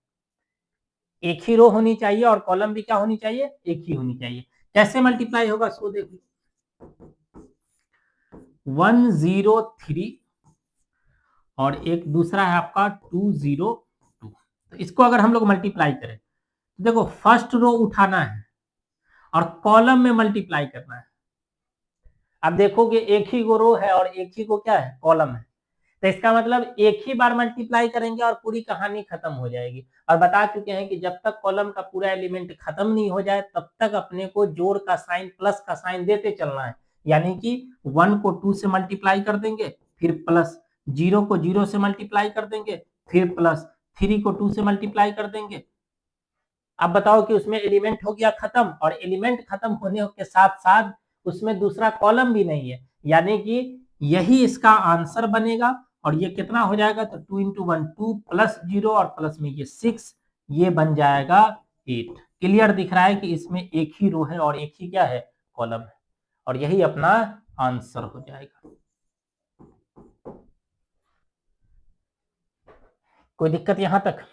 एक ही रो होनी चाहिए और कॉलम भी क्या होनी चाहिए, एक ही होनी चाहिए। कैसे मल्टीप्लाई होगा सो देखो, 103 और एक दूसरा है आपका 202। तो इसको अगर हम लोग मल्टीप्लाई करें तो देखो फर्स्ट रो उठाना है और कॉलम में मल्टीप्लाई करना है। अब देखोगे एक ही को रो है और एक ही को क्या है, कॉलम है, तो इसका मतलब एक ही बार मल्टीप्लाई करेंगे और पूरी कहानी खत्म हो जाएगी। और बता चुके हैं कि जब तक कॉलम का पूरा एलिमेंट खत्म नहीं हो जाए तब तक अपने को जोड़ का साइन प्लस का साइन देते चलना है। यानी कि 1 को 2 से मल्टीप्लाई कर देंगे, फिर प्लस 0 को 0 से मल्टीप्लाई कर देंगे, फिर प्लस 3 को 2 से मल्टीप्लाई कर देंगे। अब बताओ कि उसमें एलिमेंट हो गया खत्म, और एलिमेंट खत्म होने के साथ साथ उसमें दूसरा कॉलम भी नहीं है, यानी कि यही इसका आंसर बनेगा। और ये कितना हो जाएगा, तो 2 इंटू 1 2 प्लस 0 और प्लस में ये 6, ये बन जाएगा 8। क्लियर दिख रहा है कि इसमें एक ही रो है और एक ही क्या है, कॉलम है, और यही अपना आंसर हो जाएगा। कोई दिक्कत यहां तक?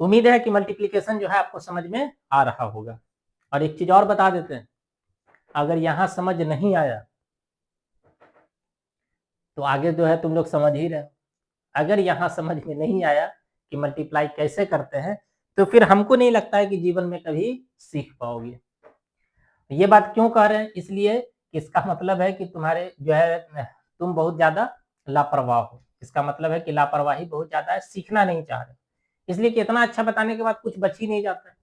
उम्मीद है कि मल्टीप्लिकेशन जो है आपको समझ में आ रहा होगा। और एक चीज और बता देते हैं, अगर यहां समझ नहीं आया तो आगे जो है तुम लोग समझ ही रहे। अगर यहां समझ में नहीं आया कि मल्टीप्लाई कैसे करते हैं तो फिर हमको नहीं लगता है कि जीवन में कभी सीख पाओगे। ये बात क्यों कह रहे हैं, इसलिए इसका मतलब है कि तुम्हारे जो है तुम बहुत ज्यादा लापरवाह हो। इसका मतलब है कि लापरवाही बहुत ज्यादा है, सीखना नहीं चाह रहे, इसलिए कि इतना अच्छा बताने के बाद कुछ बच ही नहीं जाता है।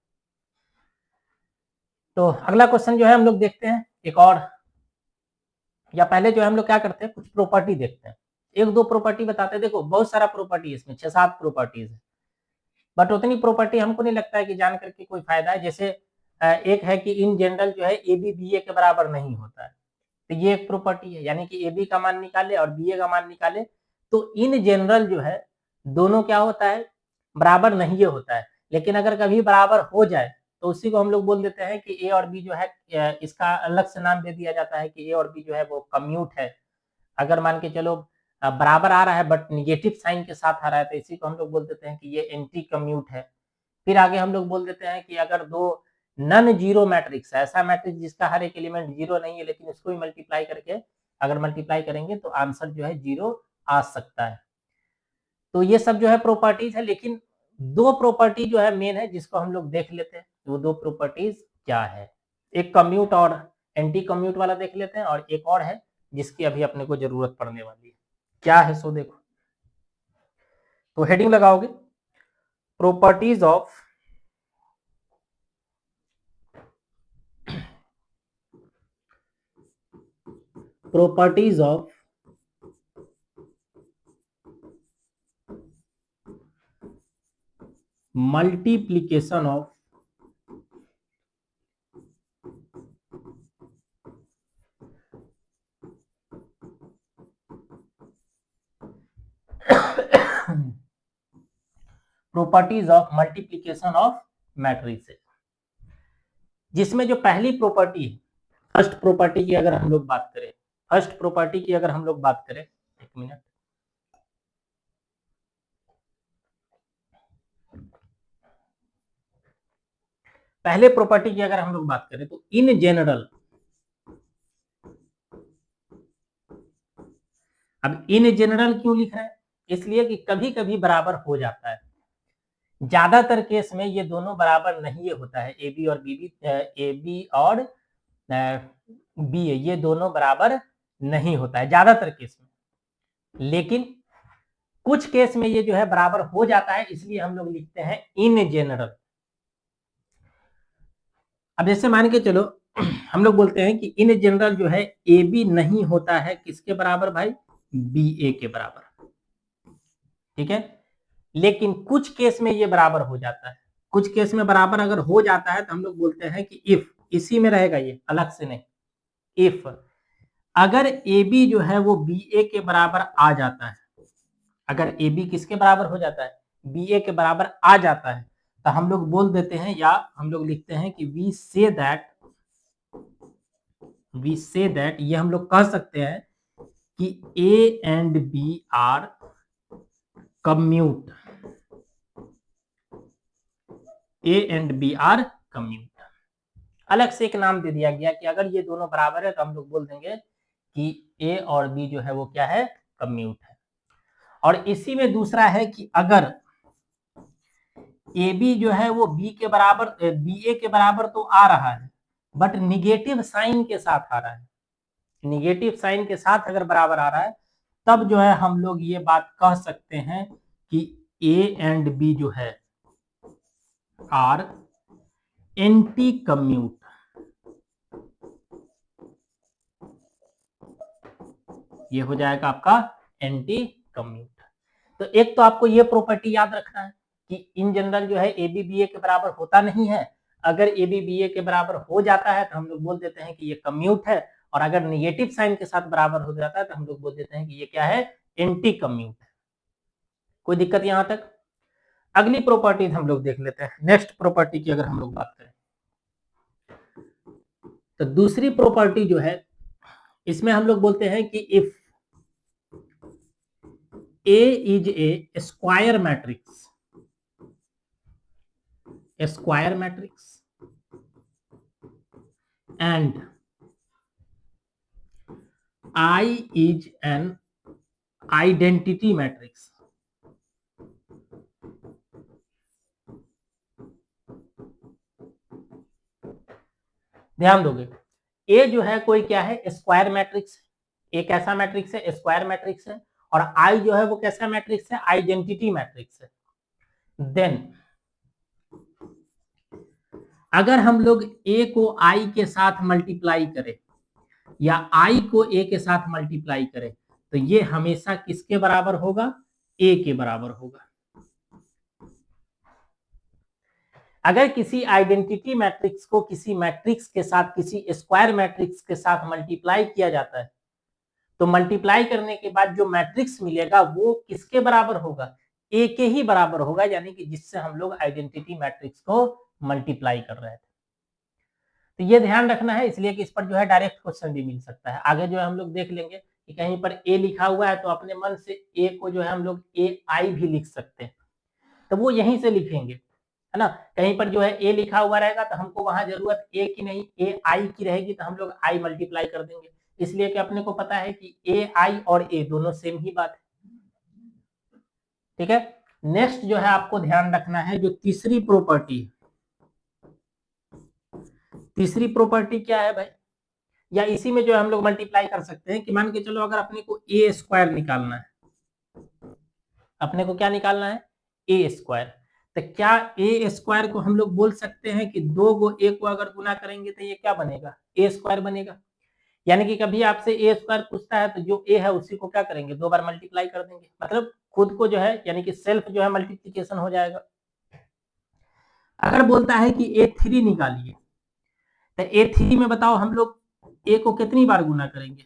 तो अगला क्वेश्चन जो है हम लोग देखते हैं एक और, या पहले जो है हम लोग क्या करते हैं, कुछ प्रॉपर्टी देखते हैं। एक दो प्रॉपर्टी बताते हैं। देखो बहुत सारा प्रॉपर्टी इसमें 6-7 प्रॉपर्टीज है, बट उतनी प्रॉपर्टी हमको नहीं लगता है कि जान करके कोई फायदा है। जैसे एक है कि इन जनरल जो है ए बी बी ए के बराबर नहीं होता है, तो ये एक प्रॉपर्टी है, यानी कि ए बी का मान निकाले और बी ए का मान निकाले तो इन जनरल जो है दोनों क्या होता है, बराबर नहीं होता है। लेकिन अगर कभी बराबर हो जाए तो उसी को हम लोग बोल देते हैं कि ए और बी जो है इसका अलग से नाम दे दिया जाता है कि ए और बी जो है वो कम्यूट है। अगर मान के चलो बराबर आ रहा है बट निगेटिव साइन के साथ आ रहा है तो इसी को हम लोग बोल देते हैं कि ये एंटी कम्यूट है। फिर आगे हम लोग बोल देते हैं कि अगर दो नन जीरो मैट्रिक्स है, ऐसा मैट्रिक्स जिसका हर एक एलिमेंट जीरो नहीं है लेकिन उसको भी मल्टीप्लाई करके अगर मल्टीप्लाई करेंगे तो आंसर जो है जीरो आ सकता है। तो ये सब जो है प्रॉपर्टीज है, लेकिन दो प्रॉपर्टी जो है मेन है जिसको हम लोग देख लेते हैं। वो दो प्रॉपर्टीज क्या है, एक कम्यूट और एंटी कम्यूट वाला देख लेते हैं, और एक और है जिसकी अभी अपने को जरूरत पड़ने वाली है। क्या है सो देखो, तो हेडिंग लगाओगे properties of multiplication of properties of multiplication of matrices, जिसमें जो पहली प्रॉपर्टी है, फर्स्ट प्रॉपर्टी की अगर हम लोग बात करें, एक मिनट, पहले प्रॉपर्टी की अगर हम लोग बात करें तो इन जनरल, अब इन जनरल क्यों लिख रहे हैं, इसलिए कि कभी कभी बराबर हो जाता है, ज्यादातर केस में ये दोनों बराबर नहीं होता है, ए बी और बी ये दोनों बराबर नहीं होता है ज्यादातर केस में, लेकिन कुछ केस में ये जो है बराबर हो जाता है, इसलिए हम लोग लिखते हैं इन जनरल। अब जैसे मान के चलो हम लोग बोलते हैं कि इन जनरल जो है ए बी नहीं होता है किसके बराबर भाई, बी ए के बराबर, ठीक है, लेकिन कुछ केस में ये बराबर हो जाता है, कुछ केस में बराबर अगर हो जाता है तो हम लोग बोलते हैं कि इफ, इसी में रहेगा ये अलग से नहीं, इफ अगर ए बी जो है वो बी ए के बराबर आ जाता है, अगर ए बी किसके बराबर हो जाता है, बी ए के बराबर आ जाता है, तो हम लोग बोल देते हैं या हम लोग लिखते हैं कि वी से दैट ये हम लोग कह सकते हैं कि A and B are commute, A and B are commute, अलग से एक नाम दे दिया गया कि अगर ये दोनों बराबर है तो हम लोग बोल देंगे कि ए और बी जो है वो क्या है, कम्यूट है। और इसी में दूसरा है कि अगर ए बी जो है वो बी के बराबर, बी ए के बराबर तो आ रहा है बट निगेटिव साइन के साथ आ रहा है, निगेटिव साइन के साथ अगर बराबर आ रहा है तब जो है हम लोग ये बात कह सकते हैं कि ए एंड बी जो है आर एंटी कम्यूट, ये हो जाएगा आपका एंटी कम्यूट। तो एक तो आपको ये प्रॉपर्टी याद रखना है कि इन जनरल जो है ए बी बी ए के बराबर होता नहीं है, अगर ए बी बी ए के बराबर हो जाता है तो हम लोग बोल देते हैं कि ये कम्यूट है, और अगर निगेटिव साइन के साथ बराबर हो जाता है तो हम लोग बोल देते हैं कि ये क्या है, एंटी कम्यूट है। कोई दिक्कत यहां तक? अगली प्रॉपर्टीज हम लोग देख लेते हैं, नेक्स्ट प्रॉपर्टी की अगर हम लोग बात करें तो दूसरी प्रॉपर्टी जो है इसमें हम लोग बोलते हैं कि if A is a square matrix and I is an identity matrix, ध्यान दोगे, ए जो है कोई क्या है, स्क्वायर मैट्रिक्स, एक ऐसा मैट्रिक्स है स्क्वायर मैट्रिक्स है, और आई जो है वो कैसा मैट्रिक्स है, आइडेंटिटी मैट्रिक्स है। देन अगर हम लोग ए को आई के साथ मल्टीप्लाई करें या आई को ए के साथ मल्टीप्लाई करें तो ये हमेशा किसके बराबर होगा, ए के बराबर होगा। अगर किसी आइडेंटिटी मैट्रिक्स को किसी मैट्रिक्स के साथ, किसी स्क्वायर मैट्रिक्स के साथ मल्टीप्लाई किया जाता है तो मल्टीप्लाई करने के बाद जो मैट्रिक्स मिलेगा वो किसके बराबर होगा, ए के ही बराबर होगा, यानी कि जिससे हम लोग आइडेंटिटी मैट्रिक्स को मल्टीप्लाई कर रहे थे। तो ये ध्यान रखना है, इसलिए कि इस पर जो है डायरेक्ट क्वेश्चन भी मिल सकता है। आगे जो है हम लोग देख लेंगे कि कहीं पर ए लिखा हुआ है तो अपने मन से ए को जो है हम लोग ए आई भी लिख सकते हैं, तो वो यहीं से लिखेंगे, है ना। कहीं पर जो है ए लिखा हुआ रहेगा तो हमको वहां जरूरत ए की नहीं, ए आई की रहेगी, तो हम लोग आई मल्टीप्लाई कर देंगे, इसलिए कि अपने को पता है कि ए आई और ए दोनों सेम ही बात है। ठीक है, नेक्स्ट जो है आपको ध्यान रखना है जो तीसरी प्रॉपर्टी, तीसरी प्रॉपर्टी क्या है भाई, या इसी में जो है हम लोग मल्टीप्लाई कर सकते हैं कि मान के चलो अगर अपने को ए स्क्वायर निकालना है, अपने को क्या निकालना है, ए स्क्वायर, तो क्या ए स्क्वायर को हम लोग बोल सकते हैं कि दो गो ए को अगर गुना करेंगे तो ये क्या बनेगा, ए स्क्वायर बनेगा। यानी कि कभी आपसे ए स्क्वायर पूछता है तो जो ए है उसी को क्या करेंगे, दो बार मल्टीप्लाई कर देंगे, मतलब खुद को जो है यानी कि सेल्फ जो है मल्टीप्लीकेशन हो जाएगा। अगर बोलता है कि ए थ्री निकालिए, तो ए थ्री में बताओ हम लोग ए को कितनी बार गुना करेंगे,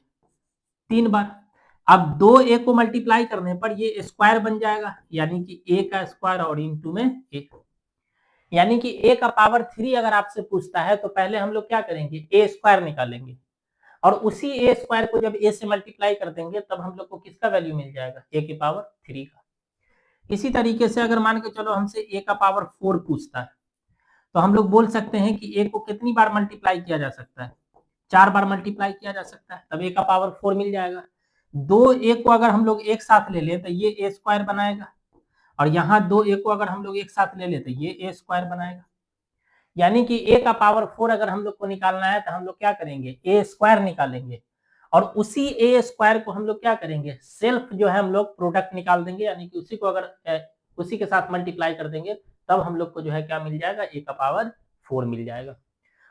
3 बार। अब दो ए को मल्टीप्लाई करने पर ये स्क्वायर बन जाएगा, यानी कि ए का स्क्वायर और इंटू में ए, यानी कि ए का पावर 3 अगर आपसे पूछता है तो पहले हम लोग क्या करेंगे, ए स्क्वायर निकालेंगे, और उसी ए स्क्वायर को जब ए से मल्टीप्लाई कर देंगे तब हम लोग को किसका वैल्यू मिल जाएगा, ए की पावर 3 का। इसी तरीके से अगर मान के चलो हमसे ए का पावर 4 पूछता है तो हम लोग बोल सकते हैं कि ए को कितनी बार मल्टीप्लाई किया जा सकता है, 4 बार मल्टीप्लाई किया जा सकता है, तब ए का पावर 4 मिल जाएगा। दो ए को अगर हम लोग एक साथ ले लें तो ये ए स्क्वायर बनाएगा, और यहाँ दो ए को अगर हम लोग एक साथ ले लें तो ये ए स्क्वायर बनाएगा। यानी कि ए का पावर 4 अगर हम लोग को निकालना है तो हम लोग क्या करेंगे, ए स्क्वायर निकालेंगे, और उसी ए स्क्वायर को हम लोग क्या करेंगे, सेल्फ जो है हम लोग प्रोडक्ट निकाल देंगे, यानी कि उसी को अगर उसी के साथ मल्टीप्लाई कर देंगे तब हम लोग को जो है क्या मिल जाएगा, ए का पावर 4 मिल जाएगा।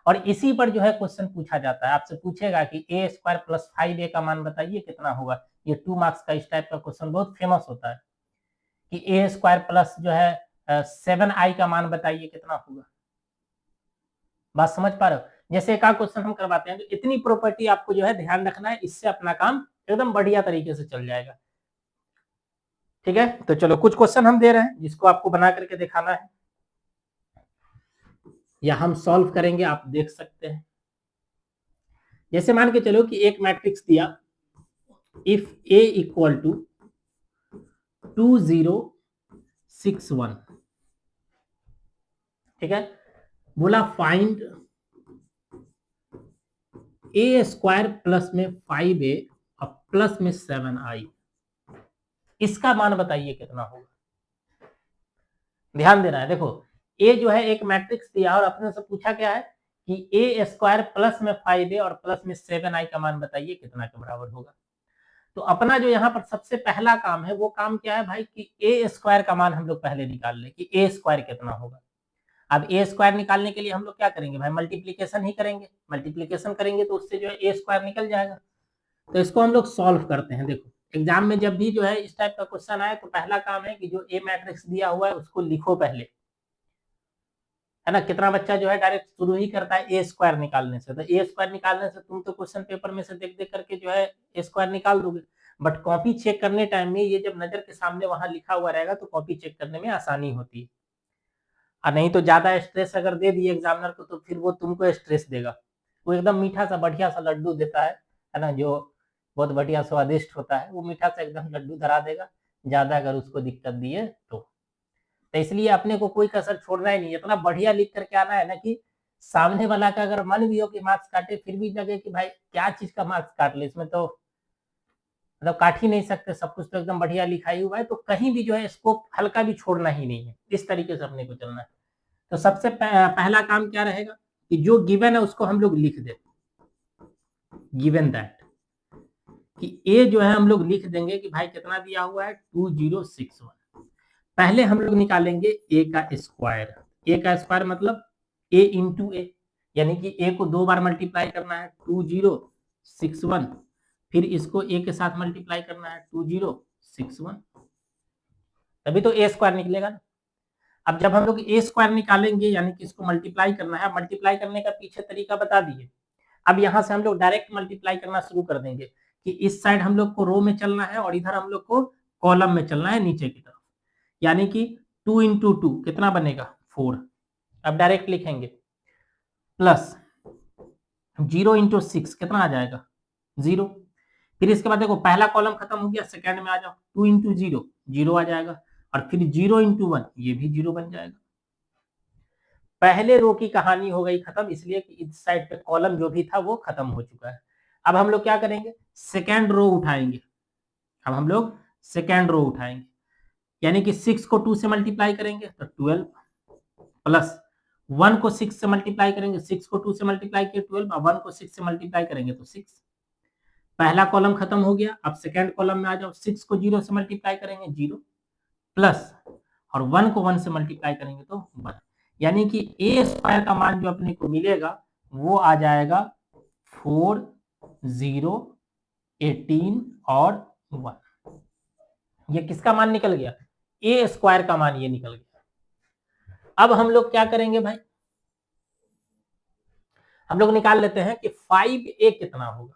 और इसी पर जो है क्वेश्चन पूछा जाता है, आपसे पूछेगा कि ए स्क्वायर प्लस 5 ए का मान बताइए कितना होगा। ये 2 मार्क्स का इस टाइप का क्वेश्चन बहुत फेमस होता है कि ए स्क्वायर प्लस जो है 7 आई का मान बताइए कितना होगा। बात समझ पा रहे हो, जैसे एक क्वेश्चन हम करवाते हैं, तो इतनी प्रॉपर्टी आपको जो है ध्यान रखना है, इससे अपना काम एकदम बढ़िया तरीके से चल जाएगा। ठीक है, तो चलो कुछ क्वेश्चन हम दे रहे हैं जिसको आपको बना करके दिखाना है, या हम सॉल्व करेंगे, आप देख सकते हैं। जैसे मान के चलो कि एक मैट्रिक्स दिया, इफ ए इक्वल टू 2061, ठीक है, बोला फाइंड ए स्क्वायर प्लस में 5a और प्लस में 7i, इसका मान बताइए कितना होगा। ध्यान देना है, देखो ए जो है एक मैट्रिक्स दिया और अपने से पूछा क्या है कि ए स्क्वायर प्लस में 5a और प्लस में 7i का मान बताइए कितना के बराबर होगा। तो अपना जो यहाँ पर सबसे पहला काम है वो काम क्या है भाई, कि ए स्क्वायर का मान हम लोग पहले निकाल ले कि ए स्क्वायर कितना होगा। अब ए स्क्वायर निकालने के लिए हम लोग क्या करेंगे भाई, मल्टीप्लीकेशन ही करेंगे, मल्टीप्लीकेशन करेंगे तो उससे जो है ए स्क्वायर निकल जाएगा। तो इसको हम लोग सॉल्व करते हैं। देखो एग्जाम में जब भी जो है इस टाइप का क्वेश्चन आए तो पहला काम है कि जो ए मैट्रिक्स दिया हुआ है उसको लिखो पहले, है ना। कितना बच्चा जो है डायरेक्ट शुरू ही करता है ए स्क्वायर निकालने से, तो ए स्क्वायर निकालने से तुम तो क्वेश्चन पेपर में से देख देख करके जो है ए स्क्वायर निकाल दोगे, बट कॉपी चेक करने टाइम में ये जब नजर के सामने वहां लिखा हुआ रहेगा तो कॉपी चेक करने में आसानी होती है। और नहीं तो ज्यादा स्ट्रेस अगर दे दिए एग्जामिनर को तो फिर वो तुमको स्ट्रेस देगा। वो एकदम मीठा सा बढ़िया सा लड्डू देता है ना, जो बहुत बढ़िया स्वादिष्ट होता है, वो मीठा सा एकदम लड्डू धरा देगा, ज्यादा अगर उसको दिक्कत दिए तो इसलिए अपने को कोई कसर छोड़ना ही नहीं, इतना बढ़िया लिख करके आना है ना कि सामने वाला का अगर मन भी हो कि मार्क्स काटे फिर भी लगे कि भाई क्या चीज का मार्क्स काट ले, इसमें तो मतलब काट ही नहीं सकते, सब कुछ तो एकदम बढ़िया लिखाई हुआ है, तो कहीं भी जो है स्कोप हल्का भी छोड़ना ही नहीं है, इस तरीके से अपने को चलना है। तो सबसे पहला काम क्या रहेगा कि जो गिवन है उसको हम लोग लिख दें, गिवन दैट कि ए जो है हम लोग लिख देंगे कि भाई कितना दिया हुआ है 2061। पहले हम लोग निकालेंगे ए का स्क्वायर, ए का स्क्वायर मतलब ए इंटू ए, यानी कि ए को 2 बार मल्टीप्लाई करना है 2061, फिर इसको ए के साथ मल्टीप्लाई करना है 2061, तभी तो ए स्क्वायर निकलेगा ना। अब जब हम लोग ए स्क्वायर निकालेंगे यानी कि इसको मल्टीप्लाई करना है, मल्टीप्लाई करने का पीछे तरीका बता दिए। अब यहाँ से हम लोग डायरेक्ट मल्टीप्लाई करना शुरू कर देंगे कि इस साइड हम लोग को रो में चलना है और इधर हम लोग को कॉलम में चलना है नीचे की तरफ, यानी कि 2 into 2 कितना बनेगा 4, अब डायरेक्ट लिखेंगे प्लस 0 इंटू 6 कितना आ जाएगा 0। फिर इसके बाद देखो पहला कॉलम खत्म हो गया, सेकंड में आ जाओ 2 इंटू 0 0 आ जाएगा, और फिर 0 इंटू 1 ये भी 0 बन जाएगा। पहले रो की कहानी हो गई खत्म, इसलिए कि इस साइड पे कॉलम जो भी था वो खत्म हो चुका है। अब हम लोग क्या करेंगे, सेकेंड रो उठाएंगे। अब हम लोग सेकेंड रो उठाएंगे, यानी कि 6 को 2 से मल्टीप्लाई करेंगे तो 12 प्लस 1 को 6 से मल्टीप्लाई करेंगे, 6 को 2 से मल्टीप्लाई किया 12, और 1 को 6 से मल्टीप्लाई करेंगे तो 6। पहला कॉलम खत्म हो गया, अब सेकेंड कॉलम में आ जाओ, 6 को 0 से मल्टीप्लाई करेंगे 0 प्लस, और 1 को 1 से मल्टीप्लाई करेंगे तो 1, यानी कि ए स्क्वायर का मान जो अपने को मिलेगा वो आ जाएगा 4 0 18 और 1। ये किसका मान निकल गया, ए स्क्वायर का मान ये निकल गया। अब हम लोग क्या करेंगे भाई, हम लोग निकाल लेते हैं कि 5a कितना होगा।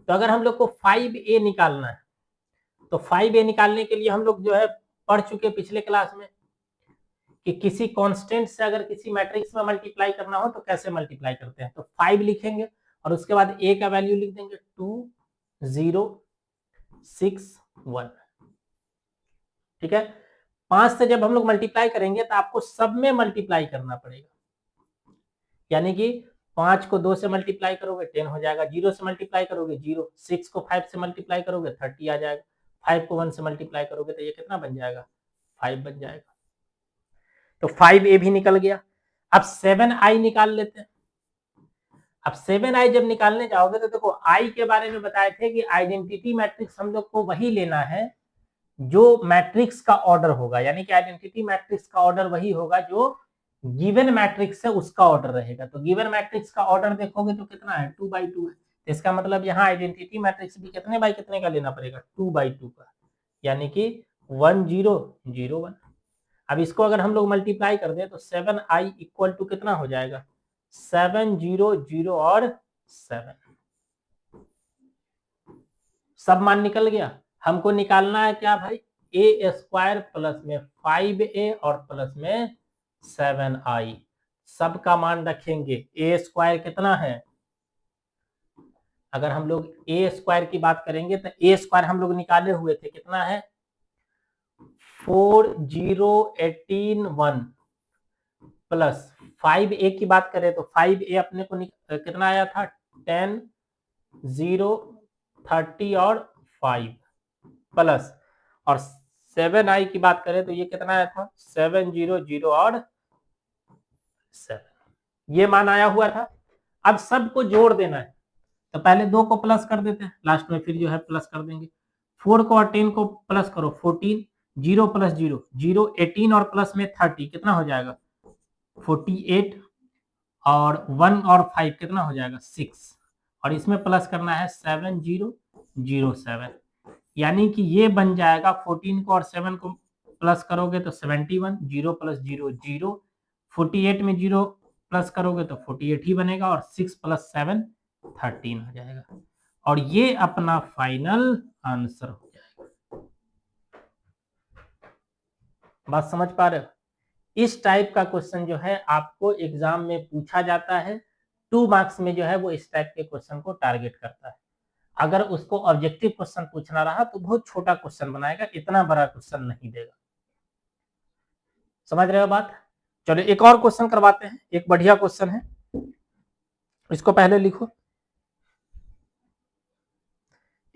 तो अगर हम लोग को 5a निकालना है तो 5a निकालने के लिए हम लोग जो है पढ़ चुके पिछले क्लास में कि किसी कांस्टेंट से अगर किसी मैट्रिक्स में मल्टीप्लाई करना हो तो कैसे मल्टीप्लाई करते हैं। तो 5 लिखेंगे और उसके बाद a का वैल्यू लिख देंगे 2 0 6 1। ठीक है, 5 से जब हम लोग मल्टीप्लाई करेंगे तो आपको सब में मल्टीप्लाई करना पड़ेगा, यानी कि 5 को 2 से मल्टीप्लाई करोगे 10 हो जाएगा, 0 से मल्टीप्लाई करोगे 0, 6 को 5 से मल्टीप्लाई करोगे 30 आ जाएगा, 5 को 1 से मल्टीप्लाई करोगे तो ये कितना बन जाएगा 5 बन जाएगा। तो 5a भी निकल गया। अब 7i निकाल लेते हैं। अब 7i जब निकालने जाओगे तो देखो i के बारे में बताए थे कि आइडेंटिटी मैट्रिक्स हम लोग को वही लेना है जो मैट्रिक्स का ऑर्डर होगा, यानी कि आइडेंटिटी मैट्रिक्स का ऑर्डर वही होगा जो गिवन मैट्रिक्स है उसका ऑर्डर रहेगा। तो गिवन मैट्रिक्स का ऑर्डर देखोगे तो कितना है 2 बाई 2 है, तो इसका मतलब यहाँ आइडेंटिटी मैट्रिक्स भी कितने बाई कितने का लेना पड़ेगा 2 बाई 2 का, यानी कि 1 0 0 1। अब इसको अगर हम लोग मल्टीप्लाई कर दें तो 7i इक्वल टू कितना हो जाएगा 7 0 0 और 7, सब मान निकल गया। हमको निकालना है क्या भाई ए स्क्वायर प्लस में 5a और प्लस में 7i, सबका मान रखेंगे। ए स्क्वायर कितना है, अगर हम लोग ए स्क्वायर की बात करेंगे तो ए स्क्वायर हम लोग निकाले हुए थे कितना है 4 0 18 1 प्लस 5a की बात करें तो 5a अपने को कितना आया था 10 0 30 और 5 प्लस, और 7i की बात करें तो ये कितना आया था 7 0 0 और 7, ये मान आया हुआ था। अब सबको जोड़ देना है तो पहले 2 को प्लस कर देते हैं, लास्ट में फिर जो है प्लस कर देंगे। 4 को और 10 को प्लस करो 14, 0 प्लस 0 0, 18 और प्लस में 30 कितना हो जाएगा 48, और 1 और 5 कितना हो जाएगा 6, और इसमें प्लस करना है 7 0 0 7, यानी कि ये बन जाएगा 14 को और 7 को प्लस करोगे तो 71, 0 प्लस 0 0, 48 में 0 प्लस करोगे तो 48 ही बनेगा, और 6 प्लस 7 13 हो जाएगा, और ये अपना फाइनल आंसर हो जाएगा। बात समझ पा रहे हो, इस टाइप का क्वेश्चन जो है आपको एग्जाम में पूछा जाता है, 2 मार्क्स में जो है वो इस टाइप के क्वेश्चन को टारगेट करता है। अगर उसको ऑब्जेक्टिव क्वेश्चन पूछना रहा तो बहुत छोटा क्वेश्चन बनाएगा, इतना बड़ा क्वेश्चन नहीं देगा। समझ रहे हो बात। चलो एक और क्वेश्चन करवाते हैं, एक बढ़िया क्वेश्चन है, इसको पहले लिखो।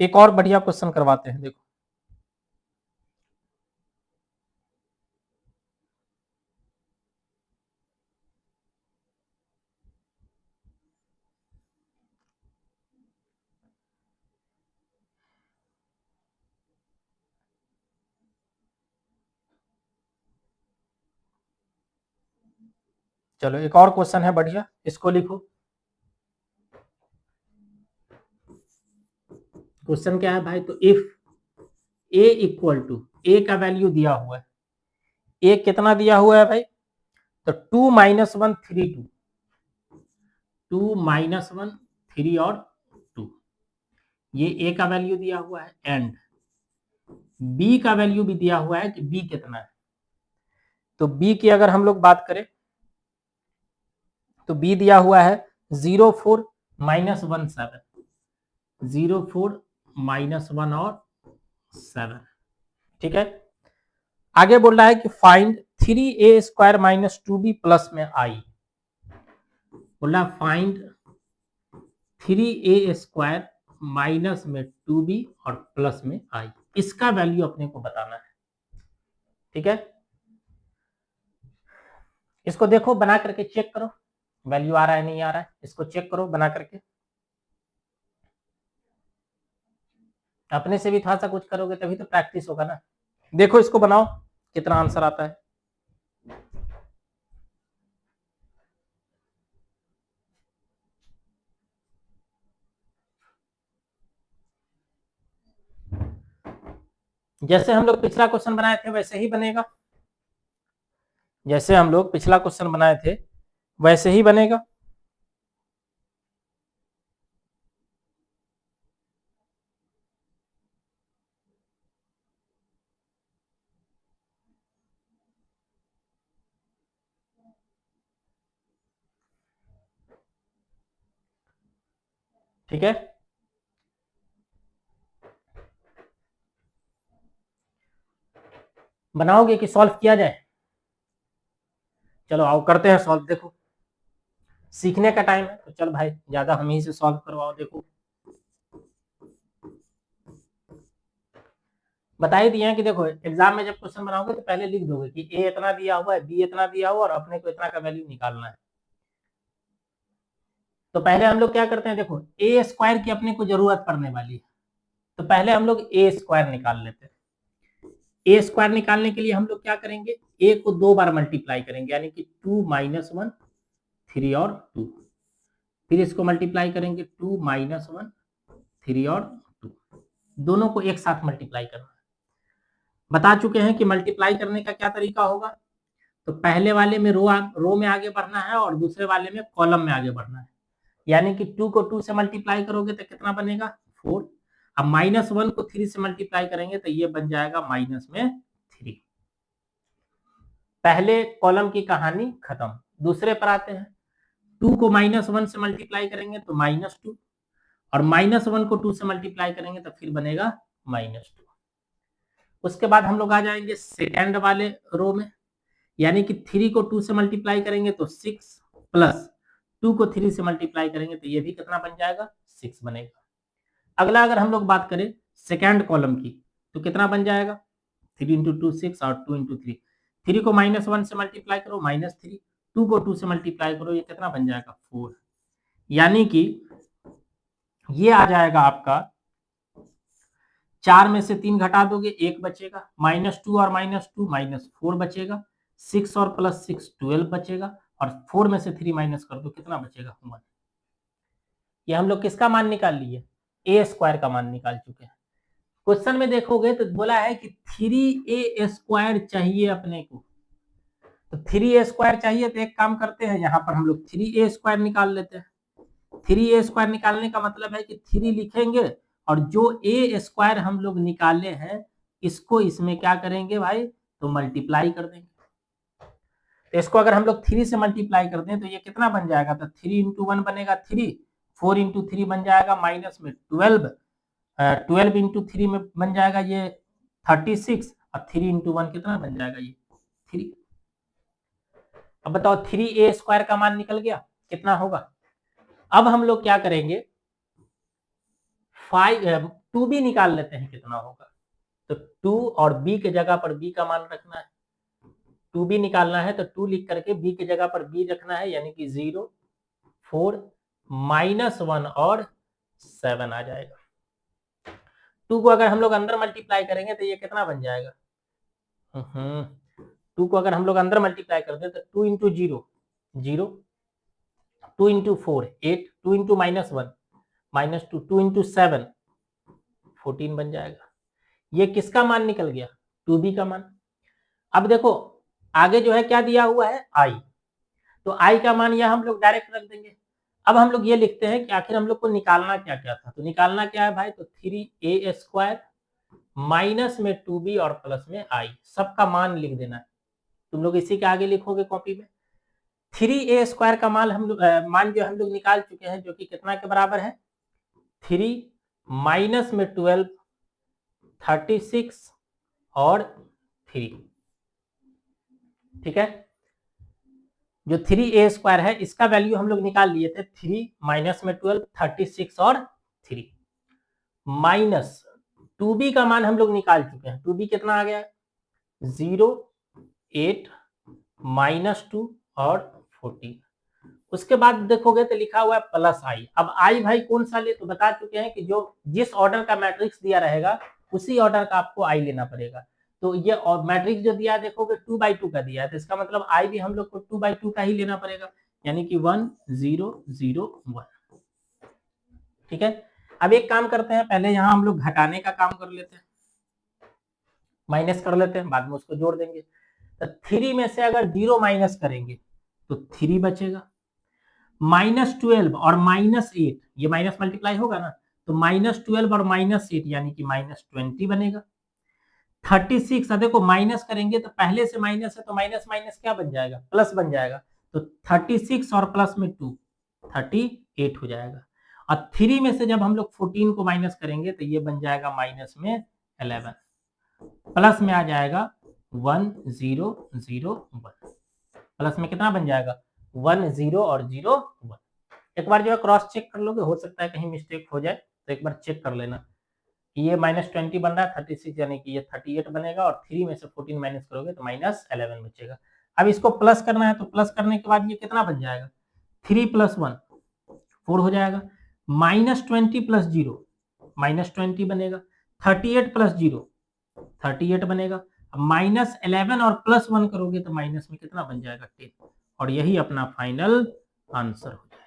एक और बढ़िया क्वेश्चन करवाते हैं, देखो चलो एक और क्वेश्चन है बढ़िया, इसको लिखो। क्वेश्चन क्या है भाई, तो इफ a इक्वल टू, ए का वैल्यू दिया हुआ है, ए कितना दिया हुआ है भाई, तो 2 - 1 3 2, 2 - 1 3 और 2, ये a का वैल्यू दिया हुआ है, एंड b का वैल्यू भी दिया हुआ है कि b कितना है। तो b की अगर हम लोग बात करें तो बी दिया हुआ है 0 4 -1 7, 0 4 -1 और 7। ठीक है, आगे बोल रहा है कि फाइंड 3a² - 2b प्लस में आई। बोल रहा फाइंड 3a² माइनस में 2b और प्लस में आई, इसका वैल्यू अपने को बताना है। ठीक है, इसको देखो बना करके चेक करो वैल्यू आ रहा है नहीं आ रहा है, इसको चेक करो बना करके। अपने से भी थोड़ा सा कुछ करोगे तभी तो प्रैक्टिस होगा ना। देखो इसको बनाओ कितना आंसर आता है। जैसे हम लोग पिछला क्वेश्चन बनाए थे वैसे ही बनेगा, जैसे हम लोग पिछला क्वेश्चन बनाए थे वैसे ही बनेगा। ठीक है, बनाओगे कि सॉल्व किया जाए? चलो आओ करते हैं सॉल्व। देखो सीखने का टाइम है तो चल भाई ज्यादा हम ही से सॉल्व करवाओ। देखो बता ही दिए हैं कि देखो एग्जाम में जब क्वेश्चन बनाओगे तो पहले लिख दोगे कि ए इतना दिया हुआ है, बी इतना दिया हुआ और अपने को इतना का वैल्यू निकालना है। तो पहले हम लोग क्या करते हैं, देखो ए स्क्वायर की अपने को जरूरत पड़ने वाली है, तो पहले हम लोग ए स्क्वायर निकाल लेते हैं। ए स्क्वायर निकालने के लिए हम लोग क्या करेंगे, ए को 2 बार मल्टीप्लाई करेंगे, यानी कि 2 - 1 3 और 2, फिर इसको मल्टीप्लाई करेंगे 2 - 1 3 और 2, दोनों को एक साथ मल्टीप्लाई करना है। बता चुके हैं कि मल्टीप्लाई करने का क्या तरीका होगा, तो पहले वाले में रो में आगे बढ़ना है और दूसरे वाले में कॉलम में आगे बढ़ना है। यानी कि 2 को 2 से मल्टीप्लाई करोगे तो कितना बनेगा 4। अब -1 को 3 से मल्टीप्लाई करेंगे तो ये बन जाएगा -3। पहले कॉलम की कहानी खत्म। दूसरे पर आते हैं, 2 को -1 से मल्टीप्लाई करेंगे तो -2 और -1 को 2 से मल्टीप्लाई करेंगे तो फिर बनेगा -2। उसके बाद हम लोग आ जाएंगे सेकेंड वाले रो में, यानी कि 3 को 2 से मल्टीप्लाई करेंगे तो 6 प्लस 2 को 3 से मल्टीप्लाई करेंगे तो ये भी कितना बन जाएगा 6 बनेगा। अगला अगर हम लोग बात करें सेकेंड कॉलम की तो कितना बन जाएगा 3 × 2 6 और 2 × 3, 3 को -1 से मल्टीप्लाई करो -3, 2 को 2 से मल्टीप्लाई करो ये कितना बन जाएगा 4। यानी कि ये आ जाएगा आपका 4 में से 3 घटा दोगे 1 बचेगा, -2 और -2 -4 बचेगा, 6 और +6 12 बचेगा और 4 में से 3 माइनस कर दो कितना बचेगा 1। ये हम लोग किसका मान निकाल लिए, ए स्क्वायर का मान निकाल चुके हैं। क्वेश्चन में देखोगे तो बोला है कि 3a² चाहिए अपने को, तो 3a² चाहिए तो एक काम करते हैं यहाँ पर हम लोग 3a² निकाल लेते हैं। 3a² निकालने का मतलब है कि 3 लिखेंगे और जो a² हम लोग निकाले हैं इसको इसमें क्या करेंगे भाई, तो मल्टीप्लाई कर देंगे। तो इसको अगर हम लोग 3 से मल्टीप्लाई कर दें तो ये कितना बन जाएगा, तो 3 × 1 बनेगा 3, 4 × 3 बन जाएगा माइनस में 12, 12 × 3 में बन जाएगा ये 36 और 3 × 1 कितना बन जाएगा ये 3। अब बताओ 3a² का मान निकल गया कितना होगा। अब हम लोग क्या करेंगे 2b निकाल लेते हैं कितना होगा, तो 2 और b के जगह पर b का मान रखना है, 2b निकालना है तो 2 लिख करके b की जगह पर b रखना है, यानी कि 0 4 -1 और 7 आ जाएगा। 2 को अगर हम लोग अंदर मल्टीप्लाई करेंगे तो ये कितना बन जाएगा, 2 को अगर हम लोग अंदर मल्टीप्लाई कर दे तो 2 × 0 0, 2 × 4 8, 2 × -1 -2, 2 × 7 14 बन जाएगा। ये किसका मान निकल गया 2b का मान। अब देखो आगे जो है क्या दिया हुआ है i, तो i का मान यह हम लोग डायरेक्ट रख देंगे। अब हम लोग ये लिखते हैं कि आखिर हम लोग को निकालना क्या क्या था, तो निकालना क्या है भाई, तो 3a² माइनस में 2b और प्लस में i, सबका मान लिख देना है। तुम लोग इसी के आगे लिखोगे कॉपी में, 3a² का मान जो हम लोग निकाल चुके हैं, जो कि कितना के बराबर है 3 माइनस में 12, 36 और 3। ठीक है, जो 3a² है इसका वैल्यू हम लोग निकाल लिए थे 3 माइनस में 12, 36 और 3 माइनस 2b का मान हम लोग निकाल चुके हैं। 2b कितना आ गया 0, 8 माइनस 2 और 14। उसके बाद देखोगे तो लिखा हुआ है प्लस आई। अब आई भाई कौन सा ले, तो बता चुके हैं कि जो जिस ऑर्डर का मैट्रिक्स दिया रहेगा उसी ऑर्डर का आपको आई लेना पड़ेगा। तो ये मैट्रिक्स जो दिया देखोगे 2/2 का दिया है, तो इसका मतलब आई भी हम लोग को 2/2 का ही लेना पड़ेगा, यानी कि 1 0 0 1। ठीक है, अब एक काम करते हैं, पहले यहाँ हम लोग घटाने का काम कर लेते हैं, माइनस कर लेते हैं, बाद में उसको जोड़ देंगे। तो 3 में से अगर 0 माइनस करेंगे तो 3 बचेगा, -12 और -8, ये माइनस मल्टीप्लाई होगा ना, तो -12 और -8 यानी कि -20 बनेगा। 36 देखो माइनस करेंगे तो पहले से माइनस है तो माइनस माइनस क्या बन जाएगा, प्लस बन जाएगा। तो 36 और प्लस में 2 38 हो जाएगा। और 3 में से जब हम लोग 14 को माइनस करेंगे तो ये बन जाएगा माइनस में 11, प्लस में आ जाएगा 1 0 0 1। प्लस में कितना बन जाएगा 1 0 और 0 1। एक बार जो है क्रॉस चेक कर लोगे, हो सकता है कहीं मिस्टेक हो जाए, तो एक बार चेक कर लेना। ये -20 बन रहा है, 36 यानी कि ये 38 बनेगा, और 3 में से 14 माइनस करोगे तो -11 बचेगा। अब इसको प्लस करना है, तो प्लस करने के बाद ये कितना बन जाएगा 3 + 1 4 हो जाएगा। -20 + 0 -20 बनेगा, 38 + 0 38 बनेगा। -11 और +1 करोगे तो माइनस में कितना बन जाएगा 10, और यही अपना फाइनल आंसर हो जाएगा।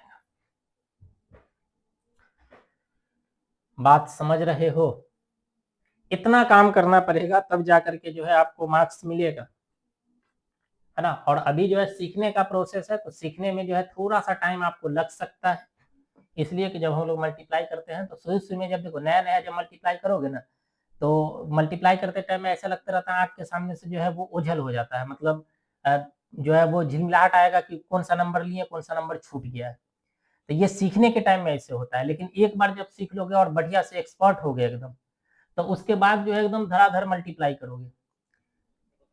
बात समझ रहे हो? इतना काम करना पड़ेगा तब जाकर के जो है आपको मार्क्स मिलेगा, है ना। और अभी जो है सीखने का प्रोसेस है, तो सीखने में जो है थोड़ा सा टाइम आपको लग सकता है, इसलिए कि जब हम लोग मल्टीप्लाई करते हैं तो शुरू में जब देखो नया नया जब मल्टीप्लाई करोगे ना, तो मल्टीप्लाई करते टाइम में ऐसा लगता रहता है आँख के सामने से जो है वो ओझल हो जाता है, मतलब जो है वो झिलमिलाहट आएगा कि कौन सा नंबर लिए, कौन सा नंबर छूट गया है। तो ये सीखने के टाइम में ऐसे होता है, लेकिन एक बार जब सीख लोगे और बढ़िया से एक्सपर्ट हो गए एकदम, तो उसके बाद जो है एकदम धड़ाधड़ मल्टीप्लाई करोगे।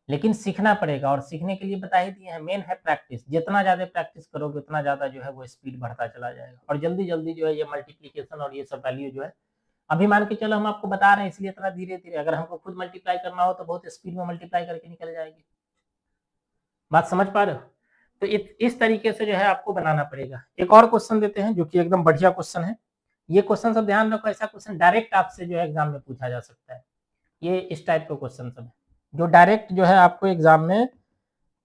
लेकिन सीखना पड़ेगा, और सीखने के लिए बता ही दिए हैं, मेन है प्रैक्टिस। जितना ज़्यादा प्रैक्टिस करोगे उतना ज़्यादा जो है वो स्पीड बढ़ता चला जाएगा, और जल्दी जल्दी जो है ये मल्टीप्लिकेशन और ये सब वैल्यू जो है, अभी मान के चलो हम आपको बता रहे हैं इसलिए इतना धीरे धीरे, अगर हमको खुद मल्टीप्लाई करना हो तो बहुत स्पीड में मल्टीप्लाई करके निकल जाएगी। बात समझ पा रहे हो? तो इस तरीके से जो है आपको बनाना पड़ेगा। एक और क्वेश्चन देते हैं जो कि एकदम बढ़िया क्वेश्चन है। ये क्वेश्चन सब ध्यान रखो, ऐसा क्वेश्चन डायरेक्ट आपसे जो है एग्जाम में पूछा जा सकता है। ये इस टाइप का क्वेश्चन सब है जो डायरेक्ट जो है आपको एग्जाम में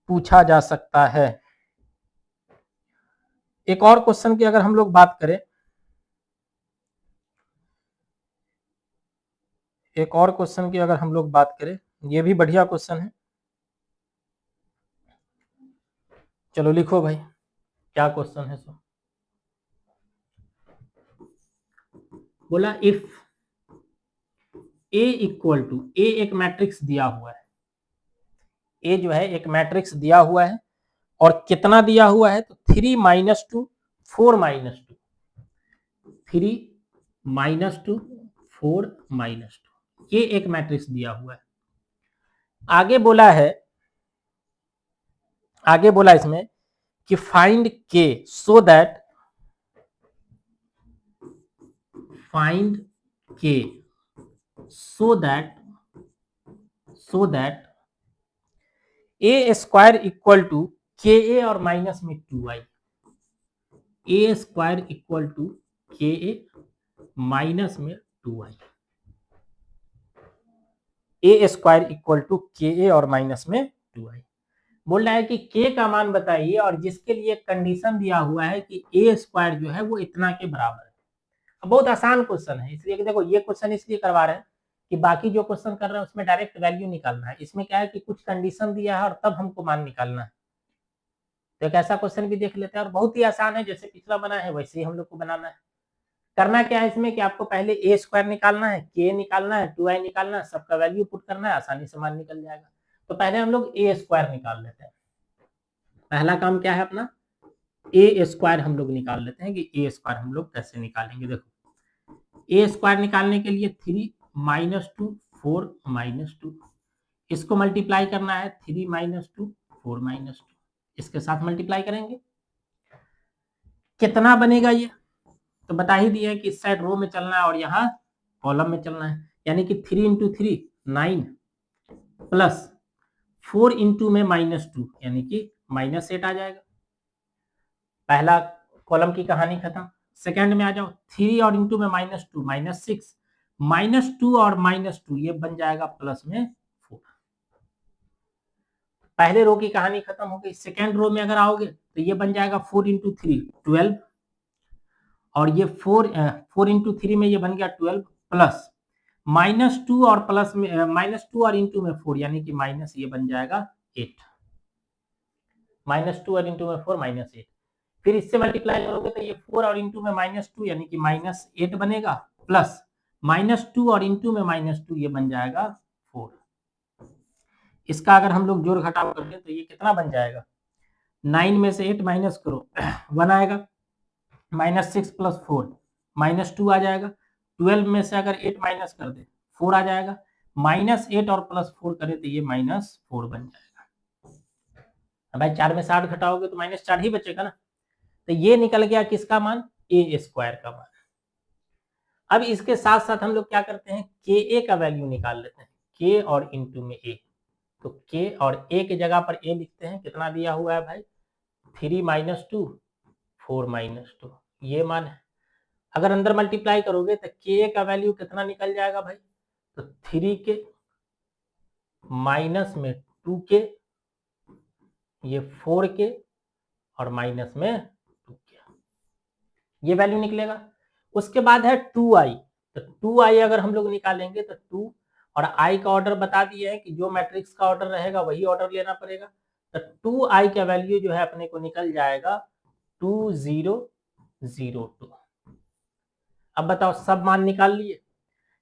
पूछा जा सकता है। एक और क्वेश्चन की अगर हम लोग बात करें, एक और क्वेश्चन की अगर हम लोग बात करें, ये भी बढ़िया क्वेश्चन है। चलो लिखो भाई क्या क्वेश्चन है। सो बोला इफ ए इक्वल टू, ए एक मैट्रिक्स दिया हुआ है, ए जो है एक मैट्रिक्स दिया हुआ है, और कितना दिया हुआ है तो 3 - 2 4 - 2 3 - 2 4 - 2 ये एक मैट्रिक्स दिया हुआ है। आगे बोला है, आगे बोला इसमें कि फाइंड के सो दैट, फाइंड के so that a² equal to के ए और माइनस में 2i, a² इक्वल टू के ए माइनस में 2i, a² इक्वल टू के ए और माइनस में 2i। बोल रहा है कि k का मान बताइए, और जिसके लिए कंडीशन दिया हुआ है कि a² जो है वो इतना के बराबर है। बहुत आसान क्वेश्चन है, इसलिए कि देखो ये क्वेश्चन इसलिए करवा रहे हैं कि बाकी जो क्वेश्चन कर रहे हैं उसमें डायरेक्ट वैल्यू निकालना है, इसमें क्या है कि कुछ कंडीशन दिया है और तब हमको मान निकालना है। तो एक ऐसा क्वेश्चन भी देख लेते हैं, और बहुत ही आसान है, जैसे पिछला बना है वैसे ही हम लोग को बनाना है। करना क्या है इसमें कि आपको पहले a² निकालना है, k निकालना है, 2i निकालना है, सबका वैल्यू पुट करना है, आसानी से मान निकल जाएगा। तो पहले हम लोग a² निकाल लेते हैं। पहला काम क्या है अपना, ए स्क्वायर हम लोग निकाल लेते हैं कि ए स्क्वायर हम लोग कैसे निकालेंगे। देखो ए स्क्वायर निकालने के लिए 3 माइनस 2 4 माइनस 2, इसको मल्टीप्लाई करना है 3 माइनस 2 4 माइनस 2, इसके साथ मल्टीप्लाई करेंगे, कितना बनेगा ये तो बता ही दिया है कि इस साइड रो में चलना है और यहाँ कॉलम में चलना है, यानी कि 3 इंटू 3 9 प्लस 4 इंटू में -2 यानी कि -8 आ जाएगा। पहला कॉलम की कहानी खत्म। सेकंड में आ जाओ, 3 और इंटू में -2 -6, -2 और -2 ये बन जाएगा प्लस में 4। पहले रो की कहानी खत्म हो गई। सेकंड रो में अगर आओगे तो ये बन जाएगा 4 इंटू 3 12, और ये 4 इंटू 3 में ये बन गया 12 प्लस -2 और प्लस में -2 और इंटू में 4 यानी कि माइनस ये बन जाएगा 8, -2 और इंटू में 4 -8। फिर इससे मल्टीप्लाई करोगे तो ये 4 और इंटू में -2 यानी कि -8 बनेगा, प्लस -2 और इंटू में -2 ये बन जाएगा 4। इसका अगर हम लोग जोड़ घटाव कर दें तो ये कितना बन जाएगा, 9 में से 8 माइनस करो 1 आएगा, -6 प्लस 4 -2 आ जाएगा, 12 में से अगर 8 माइनस कर दे 4 आ जाएगा, -8 और प्लस 4 करें तो ये -4 बन जाएगा। भाई 4 में से 8 घटाओगे तो -4 ही बचेगा ना, तो ये निकल गया किसका मान, ए स्क्वायर का मान। अब इसके साथ साथ हम लोग क्या करते हैं, के ए का वैल्यू निकाल लेते हैं, के और इंटू में ए, तो के और ए की जगह पर ए लिखते हैं, कितना दिया हुआ है भाई 3 - 2 4 - 2 ये मान है। अगर अंदर मल्टीप्लाई करोगे तो के का वैल्यू कितना निकल जाएगा भाई, तो 3 के माइनस में 2 के, ये 4 के और माइनस में 2 के, ये वैल्यू निकलेगा। उसके बाद है 2i, तो 2i अगर हम लोग निकालेंगे तो 2 और i का ऑर्डर बता दिए है कि जो मैट्रिक्स का ऑर्डर रहेगा वही ऑर्डर लेना पड़ेगा, तो 2i का वैल्यू जो है अपने को निकल जाएगा 2002। अब बताओ सब मान निकाल लिए।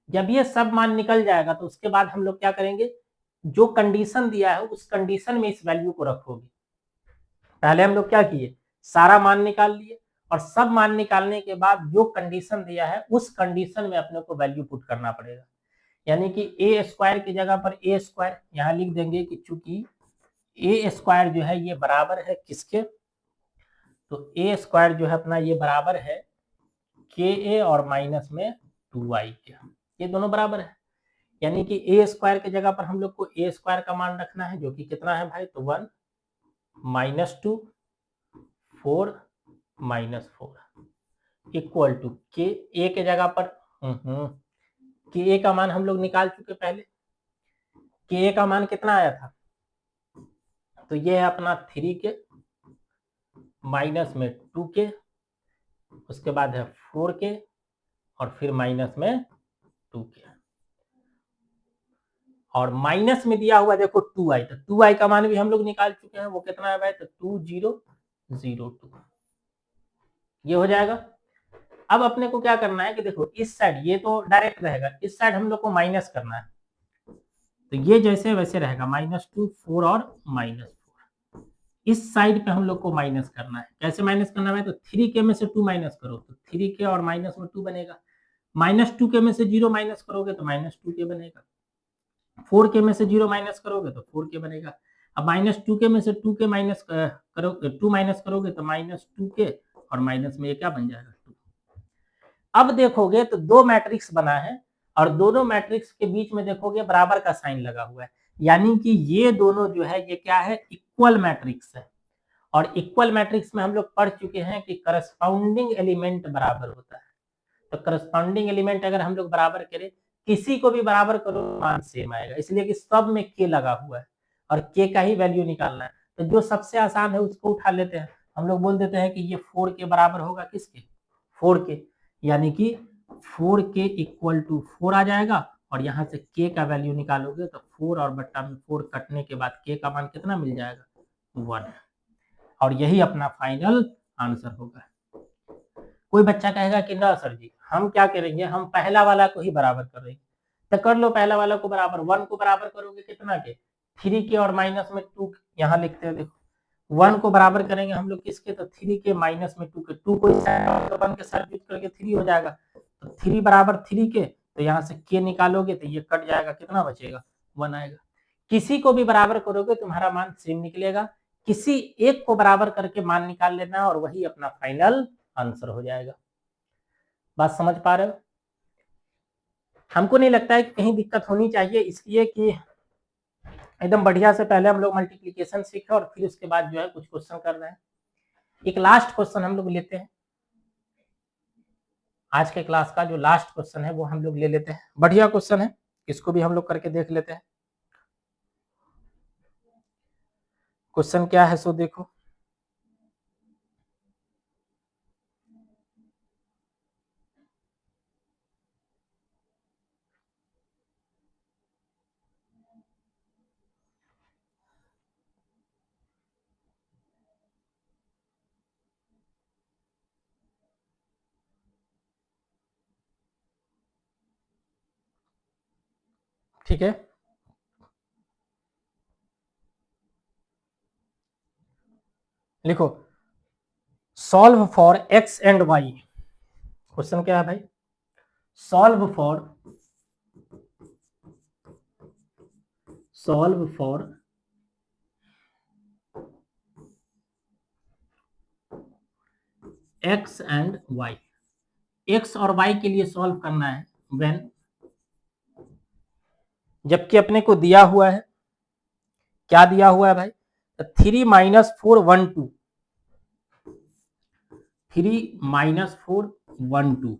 जब ये सब मान निकल जाएगा तो उसके बाद हम लोग क्या करेंगे, जो कंडीशन दिया है उस कंडीशन में इस वैल्यू को रखोगे। पहले हम लोग क्या किए, सारा मान निकाल लिए, और सब मान निकालने के बाद जो कंडीशन दिया है उस कंडीशन में अपने को वैल्यू पुट करना पड़ेगा। यानी कि ए स्क्वायर की जगह पर ए स्क्वायर यहाँ लिख देंगे कि चूंकि ए स्क्वायर जो है ये बराबर है किसके, तो ए स्क्वायर जो है अपना ये बराबर है के ए और माइनस में 2i के, ये दोनों बराबर है। यानी कि ए स्क्वायर की जगह पर हम लोग को ए स्क्वायर का मान रखना है जो कि कितना है भाई, तो 1 -2 4 -4 इक्वल टू के ए के जगह पर के ए का मान हम लोग निकाल चुके पहले। के ए का मान कितना आया था, तो ये है अपना 3 के माइनस में 2 के, उसके बाद है 4 के और फिर माइनस में 2 के, और माइनस में दिया हुआ देखो 2i, तो 2i का मान भी हम लोग निकाल चुके हैं, वो कितना है भाई, तो 2002 ये हो जाएगा। अब अपने को क्या करना है कि देखो इस साइड ये तो डायरेक्ट रहेगा, इस साइड हम लोग को माइनस करना है, तो ये जैसे वैसे रहेगा -2 4 और -4, इस साइड पे हम लोग को माइनस करना है। कैसे माइनस करना है, तो 3 के में से 2 माइनस करो तो 3 के और माइनस में 2 बनेगा, -2 के में से 0 माइनस करोगे तो -2 के बनेगा, 4 के में से 0 माइनस करोगे तो 4 के बनेगा। अब -2 के में से 2 के माइनस करोगे 2 माइनस करोगे तो -2 के और माइनस में ये क्या बन जाएगा 2। अब देखोगे तो दो मैट्रिक्स बना है और दोनों मैट्रिक्स के बीच में देखोगे बराबर का साइन लगा हुआ है, यानी कि ये दोनों जो है ये क्या है, इक्वल मैट्रिक्स है। और इक्वल मैट्रिक्स में हम लोग पढ़ चुके हैं कि करस्पाउंडिंग एलिमेंट बराबर होता है, तो करस्पाउंडिंग एलिमेंट अगर हम लोग बराबर करें, किसी को भी बराबर करो मान सेम आएगा, इसलिए कि सब में के लगा हुआ है और के का ही वैल्यू निकालना है। तो जो सबसे आसान है उसको उठा लेते हैं, हम लोग बोल देते हैं कि ये 4 के बराबर होगा किसके, 4 के, यानी कि 4 के इक्वल टू 4 आ जाएगा, और यहाँ से के का वैल्यू निकालोगे तो 4 और बट्टा में 4 कटने के बाद के का मान कितना मिल जाएगा, 1, और यही अपना फाइनल आंसर होगा। कोई बच्चा कहेगा कि ना सर जी हम क्या करेंगे, हम पहला वाला को ही बराबर कर रहे हैं, तो कर लो पहला वाला को बराबर, 1 को बराबर करोगे कितना के, 3 के और माइनस में 2, यहाँ लिखते हैं देखो 1 को बराबर करेंगे हम लोग किसके, तो 3 के माइनस में 2 के, 2 को 1 के साथ जुड़ करके 3 हो जाएगा, तो 3 बराबर 3 के, तो यहाँ से के निकालोगे तो ये कट जाएगा, कितना बचेगा, 1 आएगा। किसी को भी बराबर करोगे तुम्हारा मान सेम निकलेगा, किसी एक को बराबर करके मान निकाल लेना और वही अपना फाइनल आंसर हो जाएगा। बात समझ पा रहे हो? हमको नहीं लगता है कि कहीं दिक्कत होनी चाहिए, इसलिए कि एकदम बढ़िया से पहले हम लोग मल्टीप्लिकेशन सीखे और फिर उसके बाद जो है कुछ क्वेश्चन कर रहे हैं। एक लास्ट क्वेश्चन हम लोग लेते हैं, आज के क्लास का जो लास्ट क्वेश्चन है वो हम लोग ले लेते हैं। बढ़िया क्वेश्चन है, इसको भी हम लोग करके देख लेते हैं। क्वेश्चन क्या है सो देखो, ठीक है। लिखो, solve for x and y. Question क्या है भाई, solve for x and y, x और वाई के लिए सॉल्व करना है व्हेन, जबकि अपने को दिया हुआ है, क्या दिया हुआ है भाई, 3 minus 4 1 2, 3 minus 4 1 2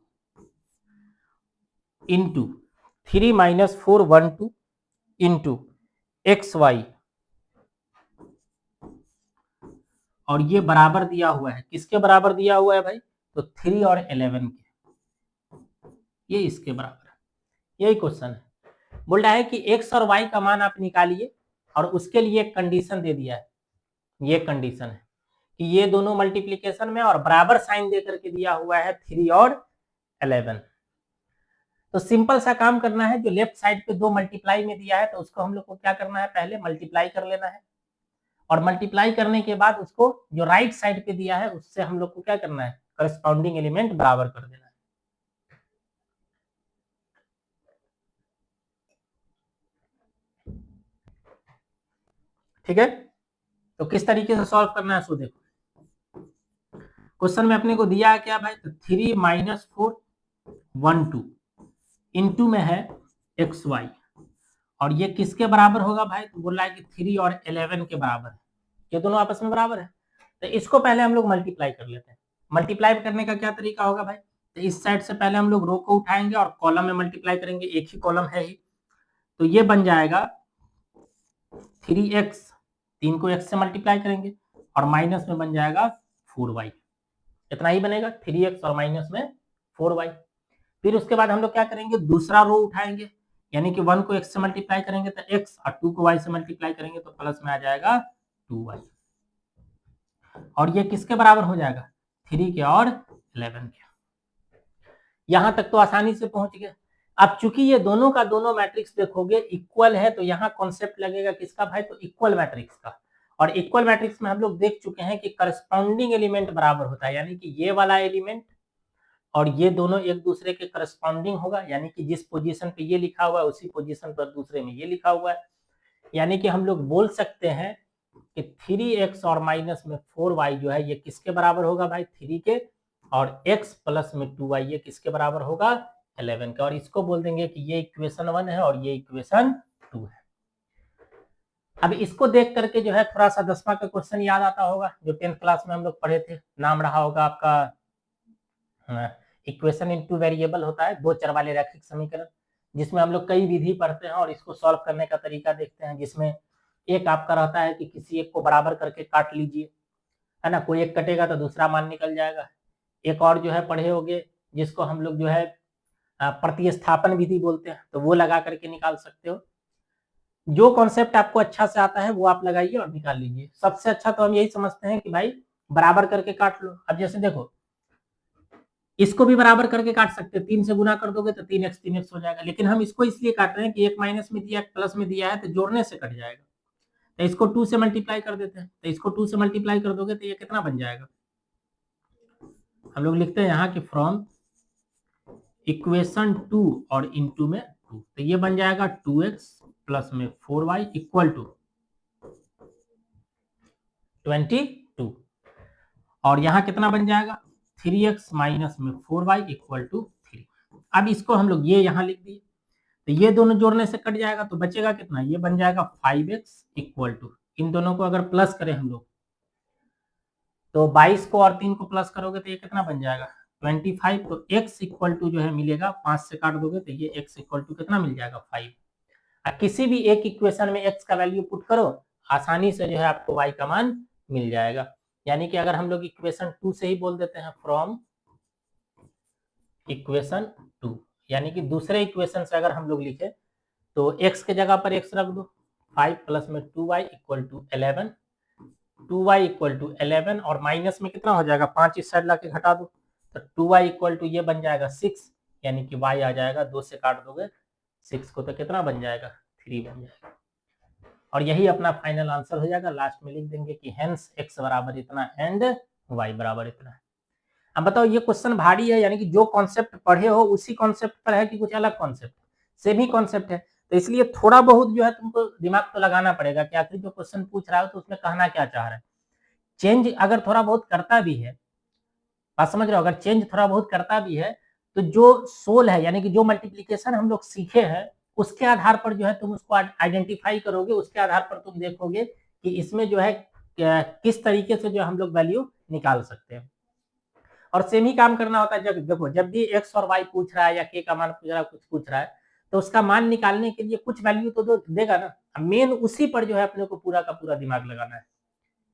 into 3 minus 4 1 2 into x y, और ये बराबर दिया हुआ है, किसके बराबर दिया हुआ है भाई, तो 3 और 11 के, ये इसके बराबर है। यही क्वेश्चन है, बोल रहा है कि एक्स और वाई का मान आप निकालिए और उसके लिए एक कंडीशन दे दिया है, ये कंडीशन है कि ये दोनों मल्टीप्लीकेशन में और बराबर साइन दे करके दिया हुआ है 3 और 11। तो सिंपल सा काम करना है, जो लेफ्ट साइड पे 2 मल्टीप्लाई में दिया है तो उसको हम लोग को क्या करना है, पहले मल्टीप्लाई कर लेना है, और मल्टीप्लाई करने के बाद उसको जो राइट साइड पे दिया है उससे हम लोग को क्या करना है, करस्पॉन्डिंग एलिमेंट बराबर कर देना है। ठीक है, तो किस तरीके से सॉल्व करना है सो देखो, क्वेश्चन में अपने को दिया है क्या भाई, तो 3 माइनस 4 1 2 इंटू में है एक्स वाई, और ये किसके बराबर होगा भाई, तो बोल रहा है कि 3 और 11 के बराबर है, ये दोनों आपस में बराबर है। तो इसको पहले हम लोग मल्टीप्लाई कर लेते हैं। मल्टीप्लाई करने का क्या तरीका होगा भाई, तो इस साइड से पहले हम लोग रो को उठाएंगे और कॉलम में मल्टीप्लाई करेंगे, एक ही कॉलम है ही, तो ये बन जाएगा 3x, 3 को x से मल्टीप्लाई करेंगे और माइनस में बन जाएगा 4y, इतना ही बनेगा, 3x और माइनस में 4y। फिर उसके बाद हम लोग क्या करेंगे, दूसरा रो उठाएंगे, यानी कि 1 को x से मल्टीप्लाई करेंगे तो x, और 2 को y से मल्टीप्लाई करेंगे तो प्लस में आ जाएगा 2y, और ये किसके बराबर हो जाएगा, 3 के और 11 के। यहां तक तो आसानी से पहुंच गए। अब चूंकि ये दोनों का दोनों मैट्रिक्स देखोगे इक्वल है, तो यहाँ कॉन्सेप्ट लगेगा किसका भाई, तो इक्वल मैट्रिक्स का, और इक्वल मैट्रिक्स में हम लोग देख चुके हैं कि करस्पॉन्डिंग एलिमेंट बराबर होता है, यानी कि ये वाला एलिमेंट और ये दोनों एक दूसरे के करस्पॉन्डिंग होगा, यानी कि जिस पोजीशन पे ये लिखा हुआ है उसी पोजीशन पर दूसरे में ये लिखा हुआ है, यानी कि हम लोग बोल सकते हैं कि 3x और माइनस में 4y जो है ये किसके बराबर होगा भाई, 3 के, और x प्लस में 2y ये किसके बराबर होगा, 11 का, और इसको बोल देंगे कि ये इक्वेशन 1 है और ये इक्वेशन 2 है। अब इसको देख करके जो है थोड़ा सा 10वां का क्वेश्चन याद आता होगा, जो 10th क्लास में हम लोग पढ़े थे, नाम रहा होगा आपका इक्वेशन इनटू वेरिएबल होता है, 2 चर वाले रैखिक समीकरण, जिसमें हम लोग कई विधि पढ़ते हैं और इसको सॉल्व करने का तरीका देखते हैं, जिसमें एक आपका रहता है कि किसी एक को बराबर करके काट लीजिए, है ना, कोई एक कटेगा तो दूसरा मान निकल जाएगा। एक और जो है पढ़े होगे जिसको हम लोग जो है प्रतिस्थापन विधि बोलते हैं, तो वो लगा करके निकाल सकते हो। जो कॉन्सेप्ट आपको अच्छा से आता है वो आप लगाइए और निकाल लीजिए। सबसे अच्छा तो हम यही समझते हैं कि भाई बराबर करके काट लो। अब जैसे देखो, इसको भी बराबर करके काट सकते हैं, 3 से गुना कर दोगे तो 3x हो जाएगा, लेकिन हम इसको इसलिए काट रहे हैं कि एक माइनस में दिया, प्लस में दिया है, तो जोड़ने से कट जाएगा। तो इसको 2 से मल्टीप्लाई कर देते हैं। तो इसको 2 से मल्टीप्लाई कर दोगे तो ये कितना बन जाएगा, हम लोग लिखते हैं यहाँ कि फ्रॉम इक्वेशन 2 और इनटू में 2, तो ये बन जाएगा 2x प्लस में 4y इक्वल टू 22, और यहाँ कितना बन जाएगा 3x माइनस में 4y इक्वल टू 3। अब इसको हम लोग ये यहाँ लिख दिए, तो ये दोनों जोड़ने से कट जाएगा तो बचेगा कितना, ये बन जाएगा 5x इक्वल टू, इन दोनों को अगर प्लस करें हम लोग तो 22 को और 3 को प्लस करोगे तो ये कितना बन जाएगा 25, तो x इक्वल टू जो है मिलेगा 5 से काट दोगे तो ये x इक्वल टू कितना मिल जाएगा 5। अब किसी भी एक इक्वेशन में x का वैल्यू पुट करो, आसानी से जो है आपको y का मान मिल जाएगा। यानी कि अगर हम लोग इक्वेशन 2 से ही बोल देते हैं फ्रॉम इक्वेशन 2, यानी कि दूसरे इक्वेशन से अगर हम लोग लिखे तो x के जगह पर x रख दो, 5 प्लस में 2y equal to 11, 2y equal to 11 और माइनस में कितना हो जाएगा 5 इस साइड ला के घटा दो, तो 2y इक्वल टू ये बन जाएगा 6, यानी कि y आ जाएगा 2 से काट दोगे 6 को तो कितना बन जाएगा 3 बन जाएगा, और यही अपना फाइनल आंसर हो जाएगा। लास्ट में लिख देंगे कि हेंस x बराबर इतना एंड y बराबर इतना है। अब बताओ ये क्वेश्चन भारी है, यानी कि जो कॉन्सेप्ट पढ़े हो उसी कॉन्सेप्ट पर है कि कुछ अलग कॉन्सेप्ट, सेम ही कॉन्सेप्ट है, तो इसलिए थोड़ा बहुत जो है तुमको दिमाग तो लगाना पड़ेगा कि आखिर जो क्वेश्चन पूछ रहा है तो उसमें कहना क्या चाह रहा है। चेंज अगर थोड़ा बहुत करता भी है, बात समझ रहे हो, अगर चेंज थोड़ा बहुत करता भी है तो जो सोल है यानी कि जो मल्टीप्लीकेशन हम लोग सीखे हैं उसके आधार पर जो है तुम उसको आइडेंटिफाई करोगे, उसके आधार पर तुम देखोगे कि इसमें जो है किस तरीके से जो हम लोग वैल्यू निकाल सकते हैं। और सेम ही काम करना होता है, जब देखो जब भी x और y पूछ रहा है या k का मान पूछ रहा है, कुछ पूछ रहा है तो उसका मान निकालने के लिए कुछ वैल्यू तो देगा ना, मेन उसी पर जो है अपने को पूरा का पूरा दिमाग लगाना है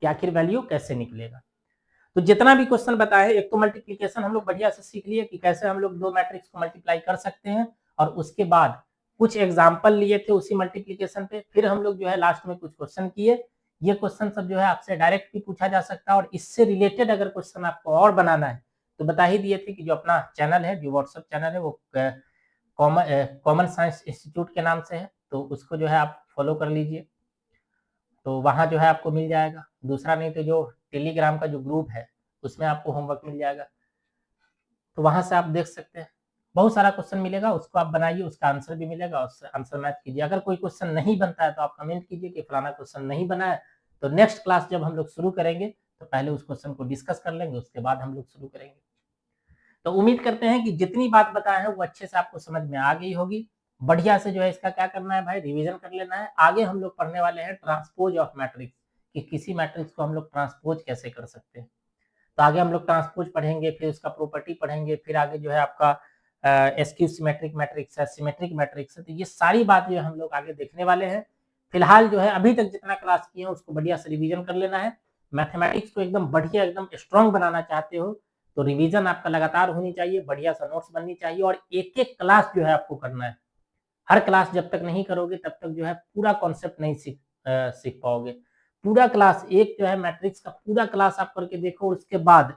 कि आखिर वैल्यू कैसे निकलेगा। तो जितना भी क्वेश्चन बताया है, एक तो मल्टीप्लीकेशन हम लोग बढ़िया से सीख लिए कि कैसे हम लोग दो मैट्रिक्स को मल्टीप्लाई कर सकते हैं, और उसके बाद कुछ एग्जाम्पल लिए थे उसी मल्टीप्लीकेशन पे, फिर हम लोग जो है लास्ट में कुछ क्वेश्चन किए। ये क्वेश्चन सब जो है आपसे डायरेक्ट भी पूछा जा सकता है, और इससे रिलेटेड अगर क्वेश्चन आपको और बनाना है तो बता ही दिए थे कि जो अपना चैनल है, जो व्हाट्सएप चैनल है वो कॉमन साइंस इंस्टीट्यूट के नाम से है, तो उसको जो है आप फॉलो कर लीजिए, तो वहाँ जो है आपको मिल जाएगा। दूसरा नहीं तो जो टेलीग्राम का जो ग्रुप है उसमें आपको होमवर्क मिल जाएगा, तो वहाँ से आप देख सकते हैं, बहुत सारा क्वेश्चन मिलेगा, उसको आप बनाइए, उसका आंसर भी मिलेगा, उससे आंसर मैच कीजिए। अगर कोई क्वेश्चन नहीं बनता है तो आप कमेंट कीजिए कि फलाना क्वेश्चन नहीं बना है, तो नेक्स्ट क्लास जब हम लोग शुरू करेंगे तो पहले उस क्वेश्चन को डिस्कस कर लेंगे, उसके बाद हम लोग शुरू करेंगे। तो उम्मीद करते हैं कि जितनी बात बताए हैं वो अच्छे से आपको समझ में आ गई होगी। बढ़िया से जो है इसका क्या करना है भाई, रिवीजन कर लेना है। आगे हम लोग पढ़ने वाले हैं ट्रांसपोज ऑफ मैट्रिक्स, कि किसी मैट्रिक्स को हम लोग ट्रांसपोज कैसे कर सकते हैं। तो आगे हम लोग ट्रांसपोज पढ़ेंगे, फिर उसका प्रॉपर्टी पढ़ेंगे, फिर आगे जो है आपका एसक्यू सिमेट्रिक मैट्रिक्स है, सिमेट्रिक मैट्रिक्स है, तो ये सारी बात जो है हम लोग आगे देखने वाले हैं। फिलहाल जो है अभी तक जितना क्लास किए हैं उसको बढ़िया से रिवीजन कर लेना है। मैथमेटिक्स को एकदम बढ़िया एकदम स्ट्रॉन्ग बनाना चाहते हो तो रिवीजन आपका लगातार होनी चाहिए, बढ़िया सा नोट्स बननी चाहिए, और एक एक क्लास जो है आपको करना है। हर क्लास जब तक नहीं करोगे तब तक जो है पूरा कॉन्सेप्ट नहीं सीख पाओगे। पूरा क्लास एक जो है मैट्रिक्स का पूरा क्लास आप करके देखो, उसके बाद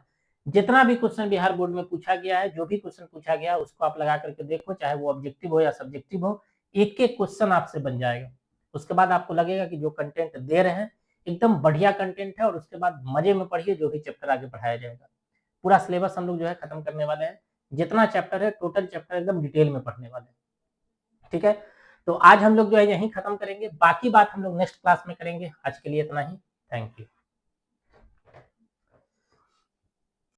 जितना भी क्वेश्चन बिहार बोर्ड में पूछा गया है, जो भी क्वेश्चन पूछा गया है उसको आप लगा करके देखो, चाहे वो ऑब्जेक्टिव हो या सब्जेक्टिव हो, एक एक क्वेश्चन आपसे बन जाएगा। उसके बाद आपको लगेगा कि जो कंटेंट दे रहे हैं एकदम बढ़िया कंटेंट है, और उसके बाद मजे में पढ़िए जो भी चैप्टर आगे पढ़ाया जाएगा। पूरा सिलेबस हम लोग जो है खत्म करने वाले हैं, जितना चैप्टर है टोटल चैप्टर एकदम डिटेल में पढ़ने वाले हैं, ठीक है। तो आज हम लोग जो है यहीं खत्म करेंगे, बाकी बात हम लोग नेक्स्ट क्लास में करेंगे। आज के लिए इतना ही, थैंक यू।